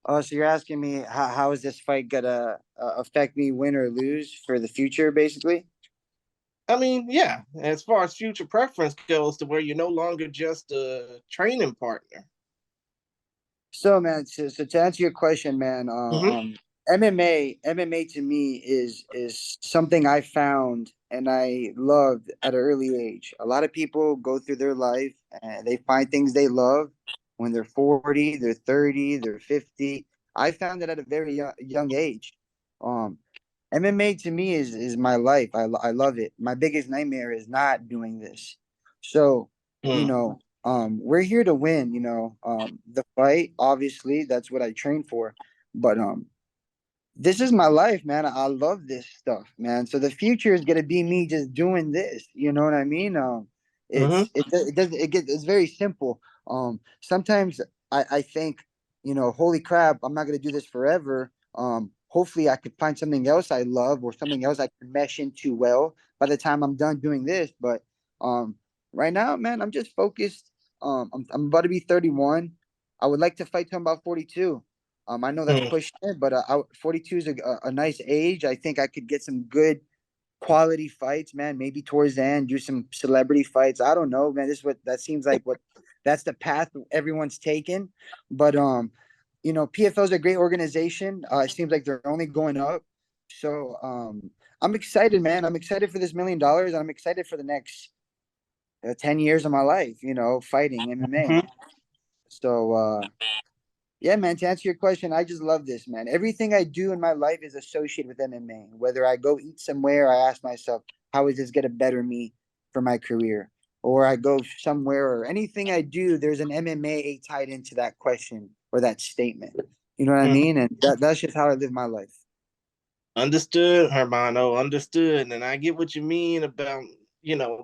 Oh, so you're asking me how is this fight gonna affect me, win or lose for the future, basically? I mean, yeah, as far as future preference goes, to where you're no longer just a training partner. So, man, so to answer your question, man, MMA to me is something I found and I loved at an early age. A lot of people go through their life and they find things they love when they're 40, they're 30, they're 50. I found it at a very young age. Um, MMA to me is my life. I love it. My biggest nightmare is not doing this. So, you know, we're here to win, the fight, obviously, that's what I train for. But this is my life, man. I love this stuff, man. So the future is gonna be me just doing this. You know what I mean? It's very simple. Sometimes I think, holy crap, I'm not gonna do this forever. Hopefully I could find something else I love or something else I can mesh into well by the time I'm done doing this. But right now, man, I'm just focused. I'm about to be 31. I would like to fight till I'm about 42. I know that's pushing it, but 42 is a nice age. I think I could get some good quality fights, man. Maybe towards the end, do some celebrity fights. I don't know, man. This is what that seems like. That's the path everyone's taken. But PFL is a great organization. It seems like they're only going up. So I'm excited, man. I'm excited for this $1 million, and I'm excited for the next 10 years of my life. Fighting MMA. So. Yeah, man, to answer your question, I just love this, man. Everything I do in my life is associated with MMA. Whether I go eat somewhere, I ask myself, how is this going to better me for my career? Or I go somewhere, or anything I do, there's an MMA tied into that question or that statement. You know what I mean? And that's just how I live my life. Understood, Hermano, understood. And I get what you mean about,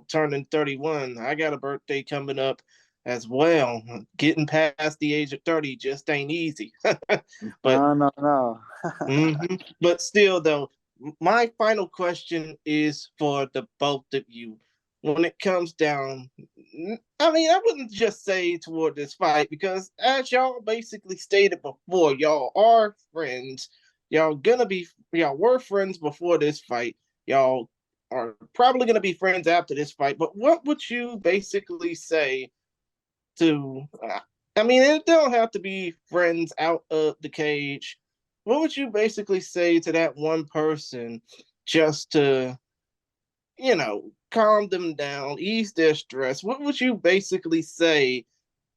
turning 31. I got a birthday coming up as well. Getting past the age of 30 just ain't easy. But no. But still, though, my final question is for the both of you. When it comes down, I mean, I wouldn't just say toward this fight, because as y'all basically stated before, y'all are friends. Y'all were friends before this fight. Y'all are probably gonna be friends after this fight. But what would you basically say to, I mean, it don't have to be friends out of the cage. What would you basically say to that one person just to, calm them down, ease their stress? What would you basically say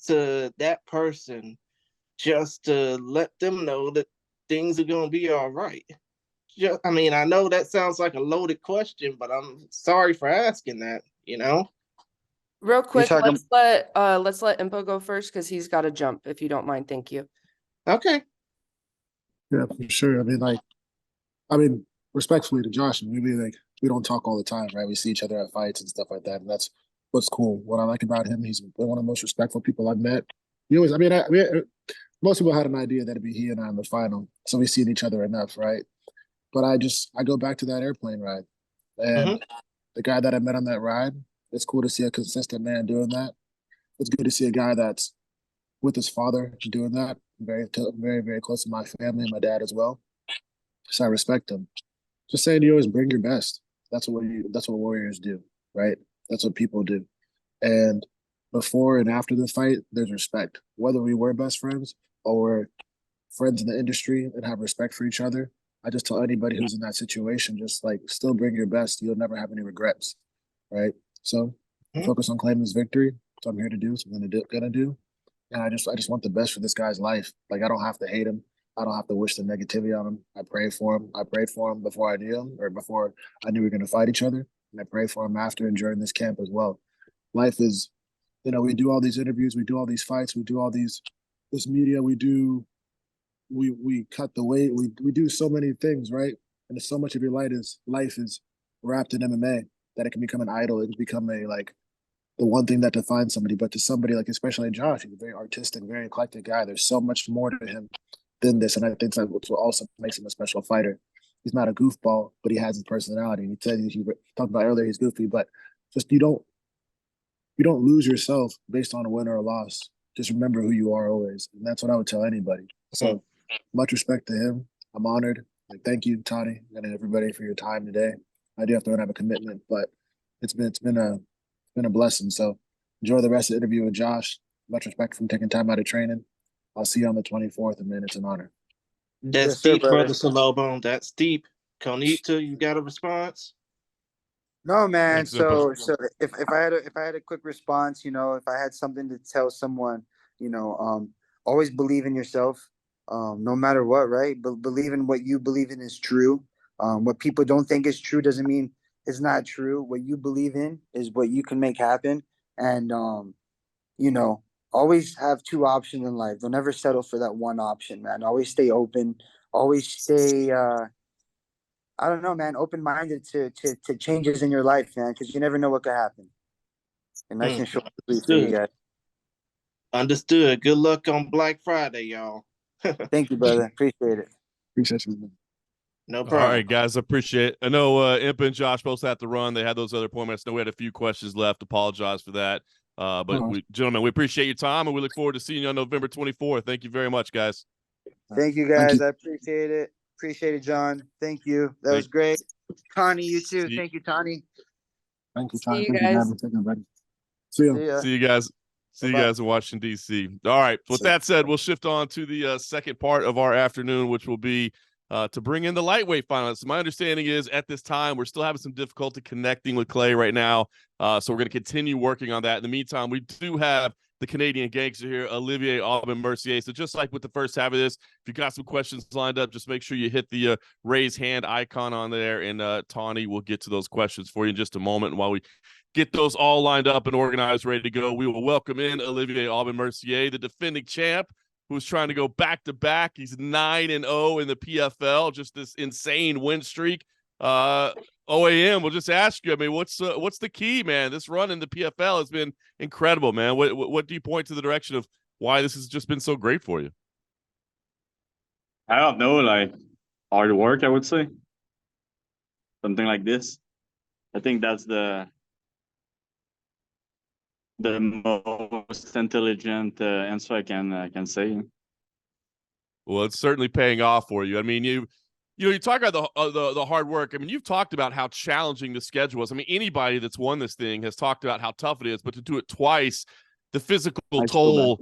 to that person just to let them know that things are going to be all right? I mean, I know that sounds like a loaded question, but I'm sorry for asking that, Real quick, let's let Impa go first, because he's got to jump, if you don't mind. Thank you. Okay. Yeah, for sure. I mean, respectfully to Josh, we don't talk all the time, right? We see each other at fights and stuff like that, and that's what's cool. What I like about him, he's one of the most respectful people I've met. Most people had an idea that it'd be he and I in the final, so we've seen each other enough, right? But I go back to that airplane ride, and the guy that I met on that ride. It's cool to see a consistent man doing that. It's good to see a guy that's with his father doing that. Very, very, very close to my family and my dad as well. So I respect him. Just saying, you always bring your best. That's what warriors do, right? That's what people do. And before and after the fight, there's respect. Whether we were best friends or friends in the industry and have respect for each other, I just tell anybody who's in that situation, just still bring your best. You'll never have any regrets, right? So focus on claiming this victory. That's what I'm here to do. That's what I'm gonna do. And I just want the best for this guy's life. I don't have to hate him. I don't have to wish the negativity on him. I pray for him. I prayed for him before I knew him, or before I knew we were gonna fight each other. and I pray for him after and during this camp as well. Life is, we do all these interviews, we do all these fights, we do all this media, we cut the weight, we do so many things, right? And so much of your life is wrapped in MMA that it can become an idol. It can become the one thing that defines somebody. But to somebody like, especially Josh, he's a very artistic, very eclectic guy. There's so much more to him than this. And I think that's what also makes him a special fighter. He's not a goofball, but he has his personality. And he talked about earlier, he's goofy, but just you don't lose yourself based on a win or a loss. Just remember who you are always. And that's what I would tell anybody. So much respect to him. I'm honored. Thank you, Tani, and everybody for your time today. I do have to have a commitment, but it's been a blessing. So enjoy the rest of the interview with Josh. Much respect from taking time out of training. I'll see you on the 24th, and man, it's an honor. That's deep, brother Salobon. That's deep. Konita, you got a response? No, man. So if I had a quick response, if I had something to tell someone, always believe in yourself, no matter what, right? But believe in what you believe in is true. What people don't think is true doesn't mean it's not true. What you believe in is what you can make happen. And always have two options in life. Don't ever settle for that one option, man. Always stay open. Always stay I don't know, man, open-minded to changes in your life, man, because you never know what could happen. And nice and short for you guys. Understood. Good luck on Black Friday, y'all. Thank you, brother. Appreciate it. Appreciate you. No problem. All right, guys, appreciate it. I know Impa and Josh both have to run. They had those other appointments. I know we had a few questions left. Apologize for that. Gentlemen, we appreciate your time, and we look forward to seeing you on November 24th. Thank you very much, guys. Thank you, guys. I appreciate it. Appreciate it, John. Thank you. That was great. Tani, you too. Thank you, Tani. Thank you, Tani. See you guys. See you. See you guys. See you guys in Washington, D.C. All right. With that said, we'll shift on to the second part of our afternoon, which will be to bring in the lightweight finalists. My understanding is at this time, we're still having some difficulty connecting with Clay right now. So we're going to continue working on that. In the meantime, we do have the Canadian gangster here, Olivier Aubin-Mercier. So just like with the first half of this, if you got some questions lined up, just make sure you hit the raise hand icon on there, and Tawny will get to those questions for you in just a moment. And while we get those all lined up and organized, ready to go, we will welcome in Olivier Aubin-Mercier, the defending champ, who's trying to go back-to-back. He's 9-0 in the PFL, just this insane win streak. OAM, we'll just ask you, I mean, what's the key, man? This run in the PFL has been incredible, man. What do you point to the direction of why this has just been so great for you? I don't know, like hard work, I would say. Something like this. I think that's the most intelligent answer I can say. Well, it's certainly paying off for you. I mean, you talk about the hard work. I mean, you've talked about how challenging the schedule is. I mean, anybody that's won this thing has talked about how tough it is, but to do it twice, the physical toll,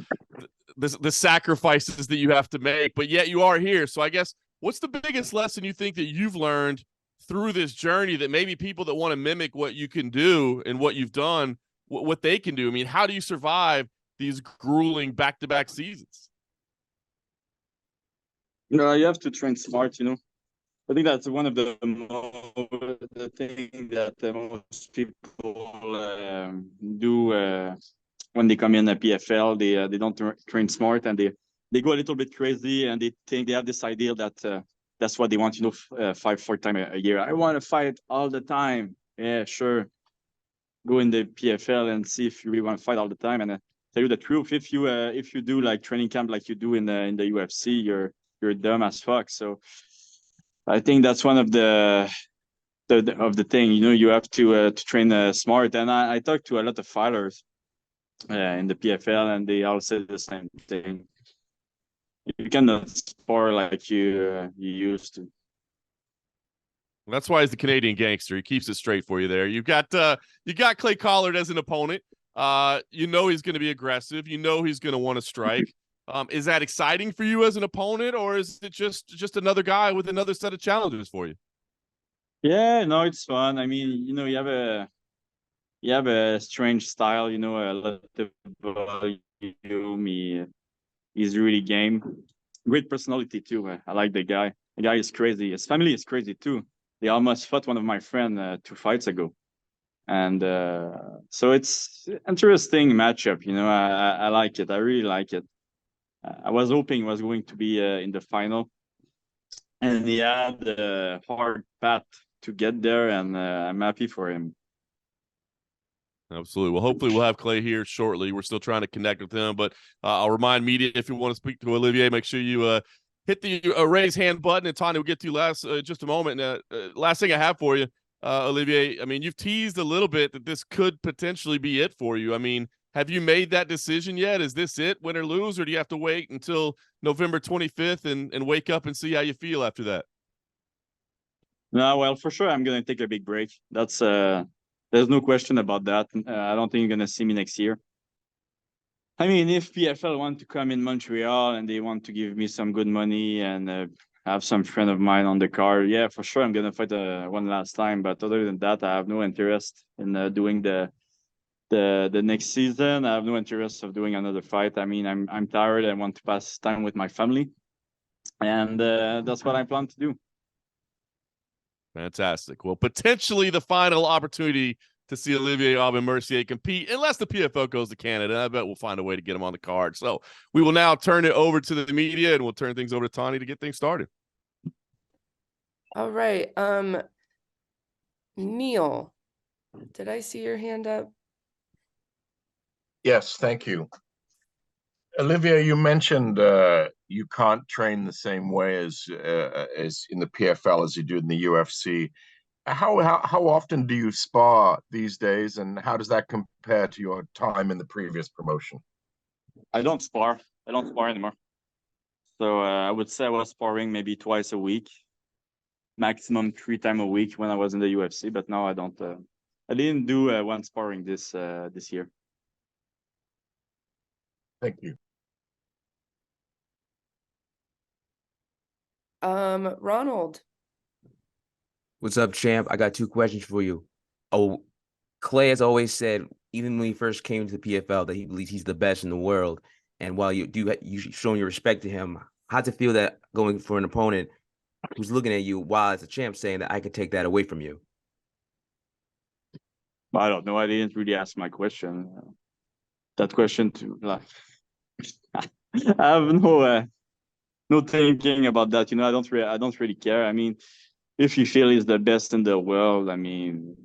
the sacrifices that you have to make, but yet you are here. So I guess what's the biggest lesson you think that you've learned through this journey that maybe people that want to mimic what you can do and what you've done, what they can do? I mean, how do you survive these grueling back-to-back seasons? You have to train smart, I think that's one of the thing that most people do when they come in the PFL. They don't train smart, and they go a little bit crazy, and they think they have this idea that that's what they want, fight 4 times a year. I want to fight all the time. Yeah, sure. Go in the PFL and see if you really want to fight all the time. And tell you the truth, if you do like training camp like you do in the UFC, you're dumb as fuck. So I think that's one of the thing, you have to train smart. And I talked to a lot of fighters in the PFL, and they all say the same thing. You cannot spar like you used to. That's why he's the Canadian gangster. He keeps it straight for you there. You got Clay Collard as an opponent. He's going to be aggressive. He's going to want to strike. Is that exciting for you as an opponent, or is it just another guy with another set of challenges for you? Yeah, no, it's fun. I mean, you have a strange style. A lot of volume. He's really game. Great personality too. I like the guy. The guy is crazy. His family is crazy too. They almost fought one of my friends 2 fights ago. And so it's interesting matchup. I like it. I really like it. I was hoping it was going to be in the final, and he had a hard path to get there, and I'm happy for him. Absolutely. Well, hopefully we'll have Clay here shortly. We're still trying to connect with him, but I'll remind media, if you want to speak to Olivier, make sure you hit the raise hand button, and Tanya will get to you just a moment. Last thing I have for you, Olivier, I mean, you've teased a little bit that this could potentially be it for you. I mean, have you made that decision yet? Is this it, win or lose, or do you have to wait until November 25th and wake up and see how you feel after that? No, well, for sure, I'm going to take a big break. That's there's no question about that. I don't think you're going to see me next year. I mean, if PFL want to come in Montreal and they want to give me some good money and have some friend of mine on the card, yeah, for sure, I'm going to fight one last time. But other than that, I have no interest in doing the next season. I have no interest of doing another fight. I mean, I'm tired. I want to pass time with my family, and that's what I plan to do. Fantastic. Well, potentially the final opportunity to see Olivier Aubin-Mercier compete, unless the PFL goes to Canada. I bet we'll find a way to get him on the card. So we will now turn it over to the media, and we'll turn things over to Tani to get things started. All right. Neil, did I see your hand up? Yes, thank you. Olivier, you mentioned you can't train the same way as in the PFL as you do in the UFC. How often do you spar these days, and how does that compare to your time in the previous promotion? I don't spar. I don't spar anymore. So I would say I was sparring maybe twice a week, maximum 3 times a week when I was in the UFC. But now I don't. I didn't do one sparring this year. Thank you. Ronald. What's up, champ? I got 2 questions for you. Oh, Clay has always said, even when he first came to the PFL, that he believes he's the best in the world. And while you showing your respect to him, how's it feel that going for an opponent who's looking at you while as a champ saying that I could take that away from you? I don't know. I didn't really ask my question. That question too. I have no thinking about that. I don't really care. I mean, if you feel he's the best in the world, I mean,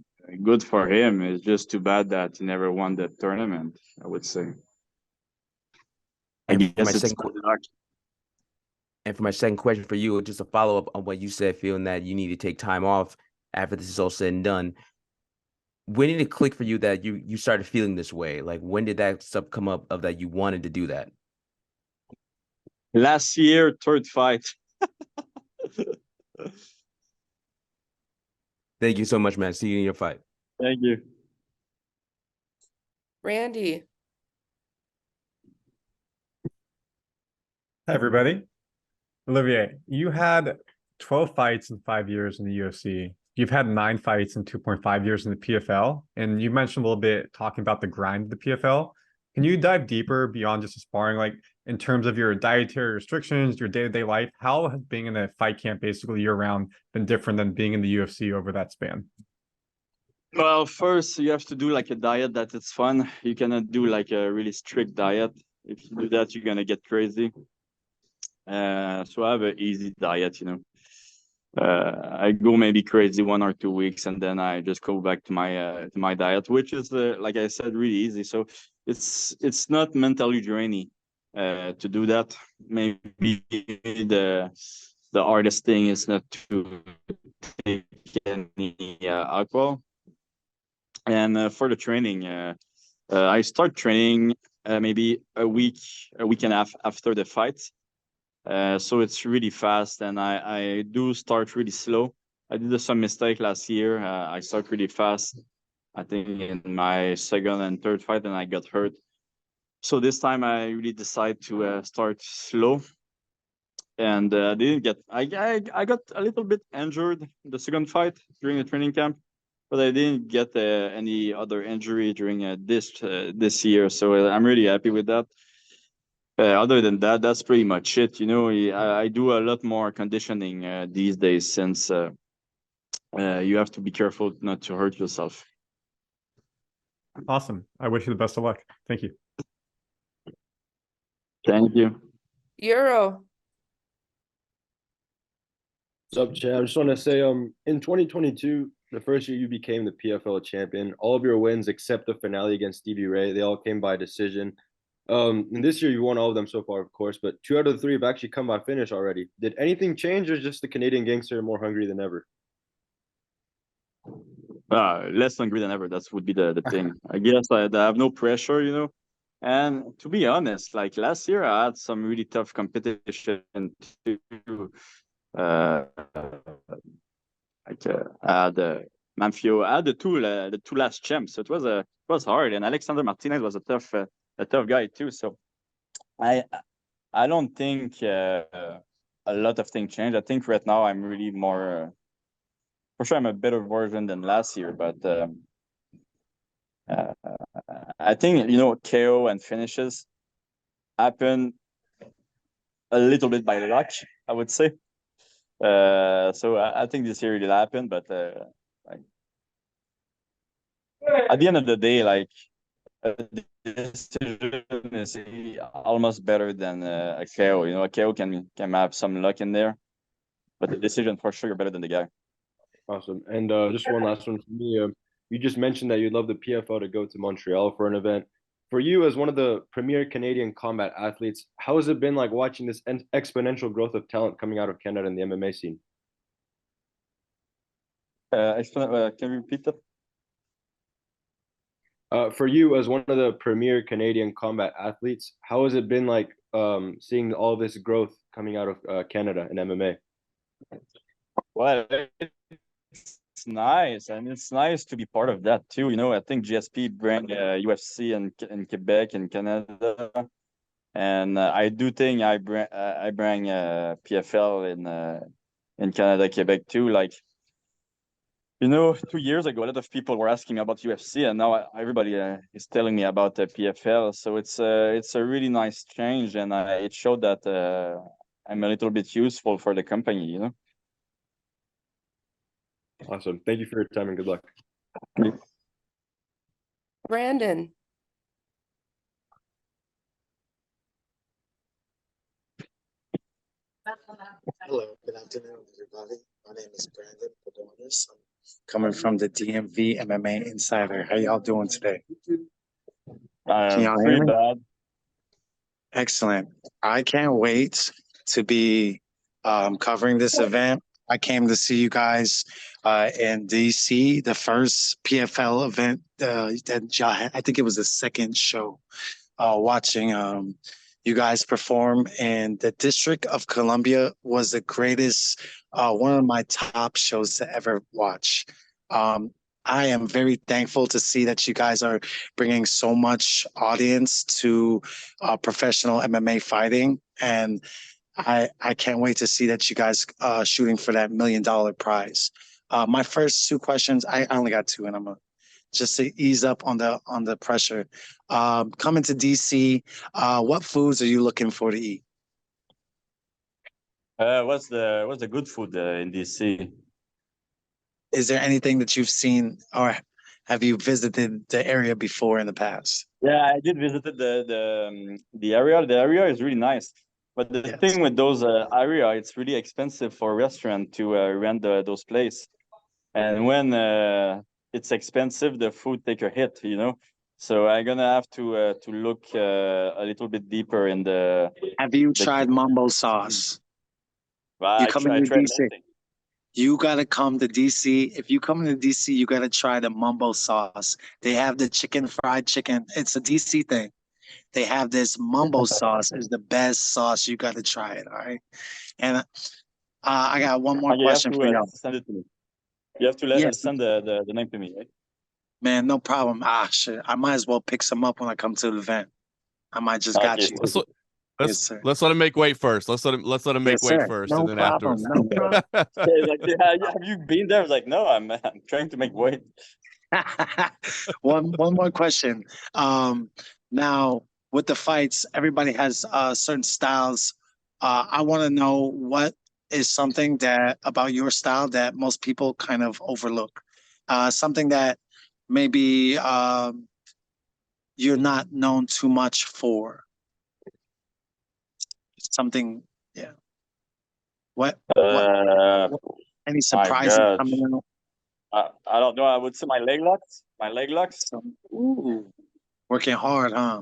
good for him. It's just too bad that he never won the tournament, I would say. I guess it's luck. And for my second question for you, just a follow-up on what you said, feeling that you need to take time off after this is all said and done. When did it click for you that you started feeling this way? Like, when did that stuff come up of that you wanted to do that? Last year, 3rd fight. Thank you so much, man. See you in your fight. Thank you. Randy. Hi, everybody. Olivier, you had 12 fights in 5 years in the UFC. You've had 9 fights in 2.5 years in the PFL. And you mentioned a little bit talking about the grind of the PFL. Can you dive deeper beyond just the sparring, like in terms of your dietary restrictions, your day-to-day life? How has being in a fight camp basically year-round been different than being in the UFC over that span? Well, first you have to do like a diet that is fun. You cannot do like a really strict diet. If you do that, you're gonna get crazy. So I have an easy diet, I go maybe crazy 1 or 2 weeks, and then I just go back to my diet, which is like I said, really easy. So it's not mentally draining to do that. Maybe the hardest thing is not to take any alcohol. And for the training, I start training maybe a week and a half after the fight. So it's really fast, and I do start really slow. I did some mistake last year. I start really fast, I think in my 2nd and 3rd fight, and I got hurt. So this time I really decide to start slow, and didn't get. I got a little bit injured in the 2nd fight during the training camp, but I didn't get any other injury during this year. So I'm really happy with that. Other than that, that's pretty much it. I do a lot more conditioning these days, since you have to be careful not to hurt yourself. Awesome. I wish you the best of luck. Thank you. Thank you. Euro. What's up, Chad? I just want to say, in 2022, the first year you became the PFL champion, all of your wins except the finale against Stevie Ray, they all came by decision. And this year you won all of them so far, of course, but 2 out of the 3 have actually come by finish already. Did anything change, or just the Canadian gangster more hungry than ever? Less hungry than ever. That would be the thing. I guess I have no pressure, you know. And to be honest, like last year, I had some really tough competition too. I had Manfio, I had the two last champs, so it was hard. And Alexander Martinez was a tough guy too. So I don't think a lot of things changed. I think right now I'm really more. For sure, I'm a better version than last year, but I think, you know, KO and finishes happen a little bit by luck, I would say. So I think this year it will happen, but like, at the end of the day, like this decision is almost better than a KO. You know, a KO can have some luck in there, but the decision for sure better than the guy. Awesome. And just one last one from me. You just mentioned that you'd love the PFL to go to Montreal for an event. For you, as one of the premier Canadian combat athletes, how has it been like watching this exponential growth of talent coming out of Canada in the MMA scene? Can you repeat that? For you, as one of the premier Canadian combat athletes, how has it been like seeing all this growth coming out of Canada in MMA? Well, it's nice, and it's nice to be part of that too. You know, I think GSP bring UFC in Quebec and Canada, and I do think I bring PFL in Canada, Quebec too. Like, you know, 2 years ago, a lot of people were asking me about UFC, and now everybody is telling me about the PFL. So it's a really nice change, and it showed that I'm a little bit useful for the company. You know. Awesome. Thank you for your time and good luck. Brandon. Hello, good afternoon, everybody. My name is Brandon Padonis. I'm coming from the DMV MMA Insider. How y'all doing today? Can y'all hear me? Bad. Excellent. I can't wait to be covering this event. I came to see you guys in DC, the first PFL event that y'all had. I think it was the second show. Watching you guys perform in the District of Columbia was the greatest, one of my top shows to ever watch. I am very thankful to see that you guys are bringing so much audience to professional MMA fighting, and I can't wait to see that you guys shooting for that $1 million prize. My first 2 questions, I only got 2, and I'm gonna just to ease up on the pressure. Coming to DC, what foods are you looking for to eat? What's the good food in DC? Is there anything that you've seen, or have you visited the area before in the past? Yeah, I did visit the area. The area is really nice. But the thing with those area, it's really expensive for a restaurant to rent those places. And when it's expensive, the food take a hit, you know. So I'm gonna have to look a little bit deeper in the. Have you tried mumbo sauce? Well, You come into DC. everything. You gotta come to DC. If you come into DC, you gotta try the mumbo sauce. They have the fried chicken. It's a DC thing. They have this mumbo sauce is the best sauce. You got to try it. All right. And I got one more question for y'all. Send it to me. You have to send the name to me, right? Man, no problem. Shit. I might as well pick some up when I come to the event. I might just got you. Let's let him make weight first. Let's let him make weight first, no and then problem, afterwards. No problem. Have you been there? I was like, no, I'm trying to make weight. One more question. Now with the fights, everybody has certain styles. I want to know what is something that about your style that most people kind of overlook. Something that maybe you're not known too much for? Something, yeah. What any My surprises God. coming out? I don't know. I would say my leg locks. My leg locks. Ooh, working hard, huh?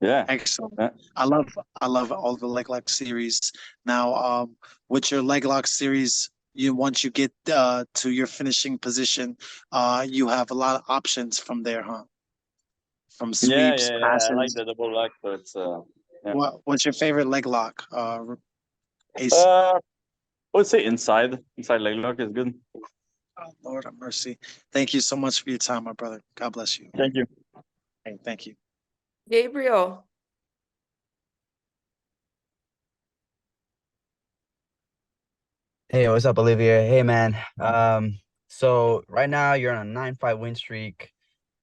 Yeah. Excellent. Yeah. I love all the leg lock series. Now, with your leg lock series, once you get to your finishing position, you have a lot of options from there, huh? From Yeah, sweeps, yeah, yeah. I like passes. the double lock, so it's yeah. What's your favorite leg lock? Ace. I would say inside leg lock is good. Oh, Lord have mercy. Thank you so much for your time, my brother. God bless you. Thank you. Hey, thank you. Gabriel. Hey, what's up, Olivier? Hey, man. So right now you're on a 9-5 win streak.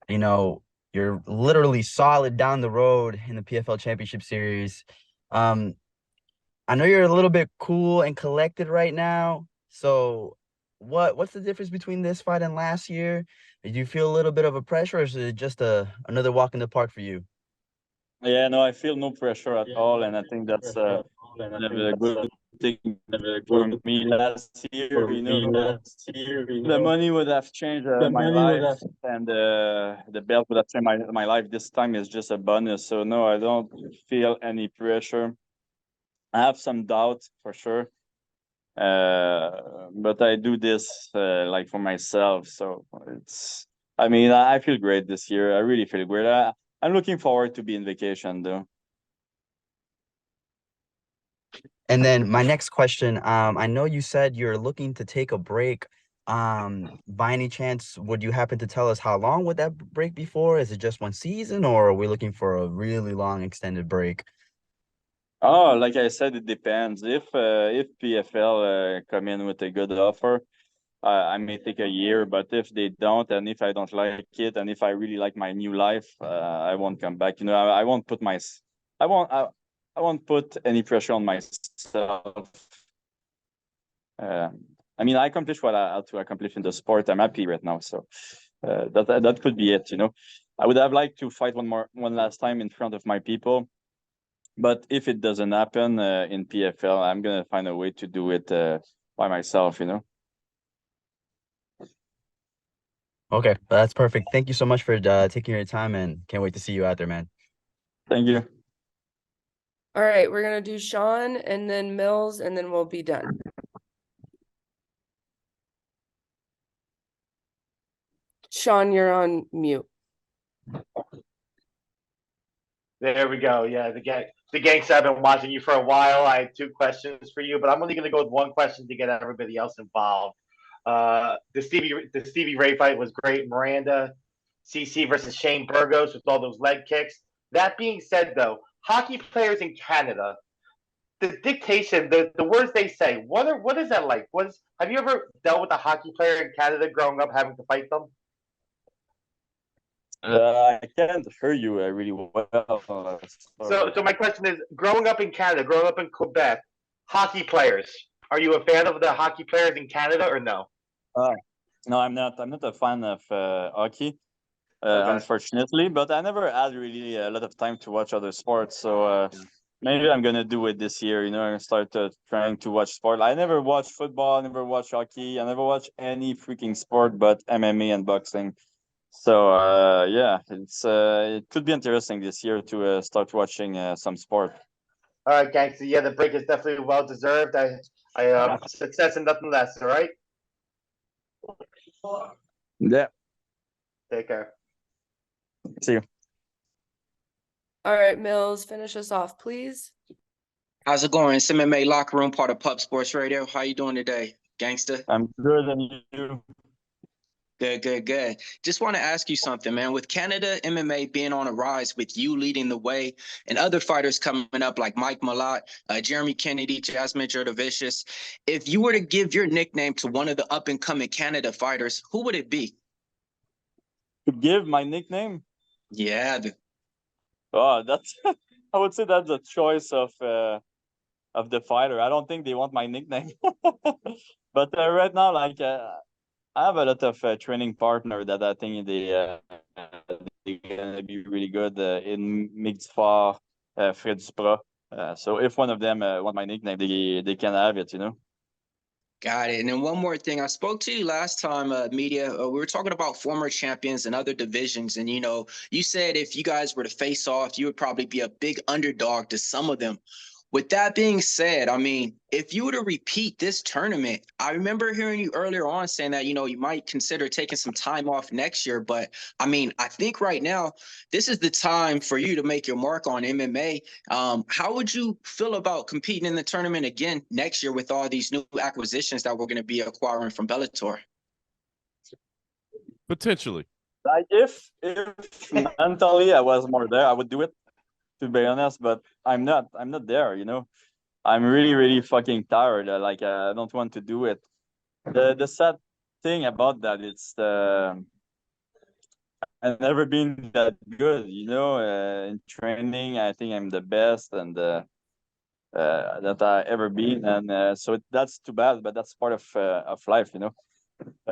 You know, you're literally solid down the road in the PFL Championship Series. I know you're a little bit cool and collected right now. So what's the difference between this fight and last year? Did you feel a little bit of a pressure, or is it just another walk in the park for you? Yeah, no, I feel no pressure at all, and I think that's a good thing for me last year. You know, the money would have changed my life, and the belt would have changed my life. This time is just a bonus. So no, I don't feel any pressure. I have some doubt for sure, but I do this like for myself. So it's. I mean, I feel great this year. I really feel great. I'm looking forward to being vacation though. And then my next question, I know you said you're looking to take a break. By any chance, would you happen to tell us how long would that break be for? Is it just one season, or are we looking for a really long extended break? Oh, like I said, it depends. If PFL come in with a good offer, I may take a year. But if they don't, and if I don't like it, and if I really like my new life, I won't come back. You know, I won't put I won't put any pressure on myself. I mean, I accomplished what I had to accomplish in the sport. I'm happy right now, so that could be it. You know, I would have liked to fight one last time in front of my people. But if it doesn't happen in PFL, I'm gonna find a way to do it by myself, you know. Okay, that's perfect. Thank you so much for taking your time, and can't wait to see you out there, man. Thank you. All right, we're gonna do Sean and then Mills, and then we'll be done. Sean, you're on mute. There we go. Yeah, the gangster. I've been watching you for a while. I had 2 questions for you, but I'm only going to go with 1 question to get everybody else involved. The Stevie Ray fight was great. Miranda, CC versus Shane Burgos with all those leg kicks. That being said, though, hockey players in Canada, the dictation, the words they say, what is that like? Have you ever dealt with a hockey player in Canada growing up having to fight them? I can't hear you really well. So my question is, growing up in Canada, growing up in Quebec, hockey players, are you a fan of the hockey players in Canada or no? No, I'm not. I'm not a fan of hockey, Okay. unfortunately. But I never had really a lot of time to watch other sports. So maybe I'm gonna do it this year. You know, I'm gonna start trying to watch sport. I never watched football. I never watched hockey. I never watched any freaking sport but MMA and boxing. So yeah, it could be interesting this year to start watching some sport. All right, gangster. Yeah, the break is definitely well deserved. I success and nothing less. All right. Yeah. Take care. See you. All right, Mills, finish us off, please. How's it going? It's MMA Locker Room, part of Pub Sports Radio. How you doing today, gangster? I'm good, and you? Good. Just want to ask you something, man. With Canada MMA being on a rise, with you leading the way, and other fighters coming up like Mike Malott, Jeremy Kennedy, Jasmine Jurdavicius, if you were to give your nickname to one of the up-and-coming Canada fighters, who would it be? To give my nickname? Yeah. Oh, that's. I would say that's a choice of the fighter. I don't think they want my nickname. But right now, like I have a lot of training partner that I think gonna be really good in Migdifar, Fred Duprat. So if one of them want my nickname, they can have it, you know. Got it. And then one more thing. I spoke to you last time, media. We were talking about former champions and other divisions. And, you said if you guys were to face off, you would probably be a big underdog to some of them. With that being said, I mean, if you were to repeat this tournament, I remember hearing you earlier on saying that, you might consider taking some time off next year. But I mean, I think right now, this is the time for you to make your mark on MMA. How would you feel about competing in the tournament again next year with all these new acquisitions that we're going to be acquiring from Bellator? Potentially. Like if mentally I was more there, I would do it, to be honest, but I'm not there, I'm really fucking tired. I don't want to do it. The sad thing about that, it's I've never been that good, in training. I think I'm the best and that I ever been, and so that's too bad, but that's part of life,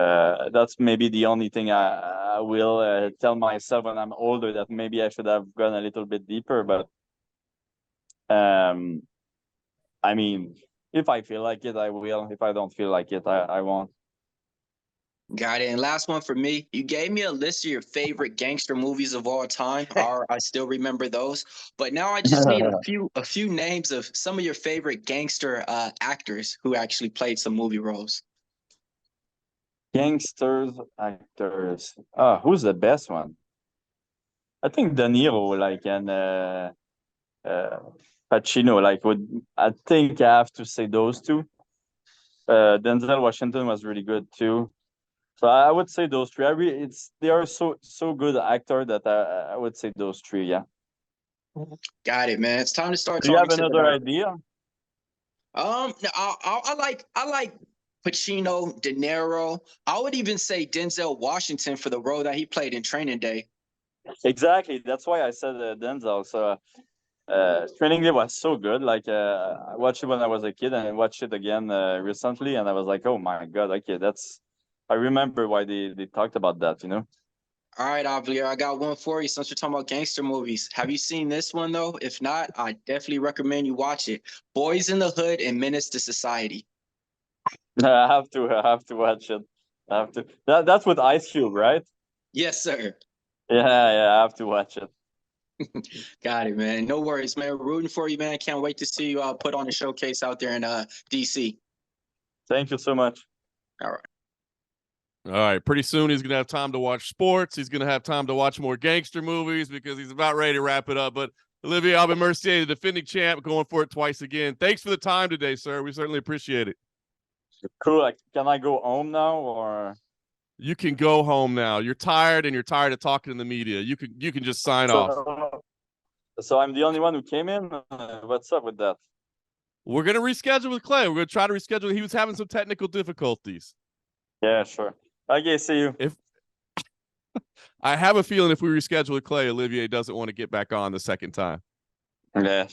that's maybe the only thing I will tell myself when I'm older, that maybe I should have gone a little bit deeper, but I mean, if I feel like it, I will. If I don't feel like it, I won't. Got it. And last one for me. You gave me a list of your favorite gangster movies of all time. I still remember those. But now I just need a few names of some of your favorite gangster actors who actually played some movie roles. Gangsters, actors. Who's the best one? I think De Niro, and Pacino, I think I have to say those two. Denzel Washington was really good too. So I would say those three. They are so good actor that I would say those three. Yeah. Got it, man. It's time to start. Do you have another idea? I like Pacino, De Niro. I would even say Denzel Washington for the role that he played in Training Day. Exactly. That's why I said Denzel. So Training Day was so good. I watched it when I was a kid, and I watched it again recently, and I was like, oh my God, okay, I remember why they talked about that, All right, Olivier, I got one for you since we're talking about gangster movies. Have you seen this one, though? If not, I definitely recommend you watch it. Boys in the Hood and Menace to Society. I have to watch it. I have to. That's with Ice Cube, right? Yes, sir. Yeah, I have to watch it. Got it, man. No worries, man. We're rooting for you, man. Can't wait to see you put on a showcase out there in DC. Thank you so much. All right. All right. Pretty soon he's going to have time to watch sports. He's going to have time to watch more gangster movies because he's about ready to wrap it up. But Olivier Aubin-Mercier, the defending champ, going for it twice again. Thanks for the time today, sir. We certainly appreciate it. Cool. Can I go home now, or? You can go home now. You're tired, and you're tired of talking to the media. You can just sign off. So I'm the only one who came in. What's up with that? We're gonna reschedule with Clay. We're gonna try to reschedule. He was having some technical difficulties. Yeah, sure. Okay, see you. I have a feeling if we reschedule with Clay, Olivier doesn't want to get back on the second time. Yeah.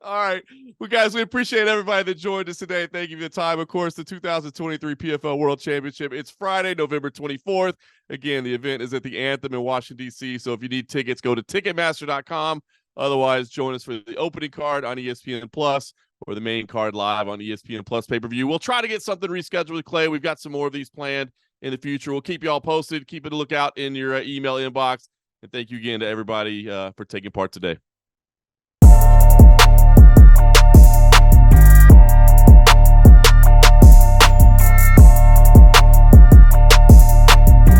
All right. Well, guys, we appreciate everybody that joined us today. Thank you for the time. Of course, the 2023 PFL World Championship. It's Friday, November 24th. Again, the event is at the Anthem in Washington, D.C. So if you need tickets, go to Ticketmaster.com. Otherwise, join us for the opening card on ESPN Plus or the main card live on ESPN Plus pay-per-view. We'll try to get something rescheduled with Clay. We've got some more of these planned in the future. We'll keep you all posted. Keep it a lookout in your email inbox. And thank you again to everybody for taking part today.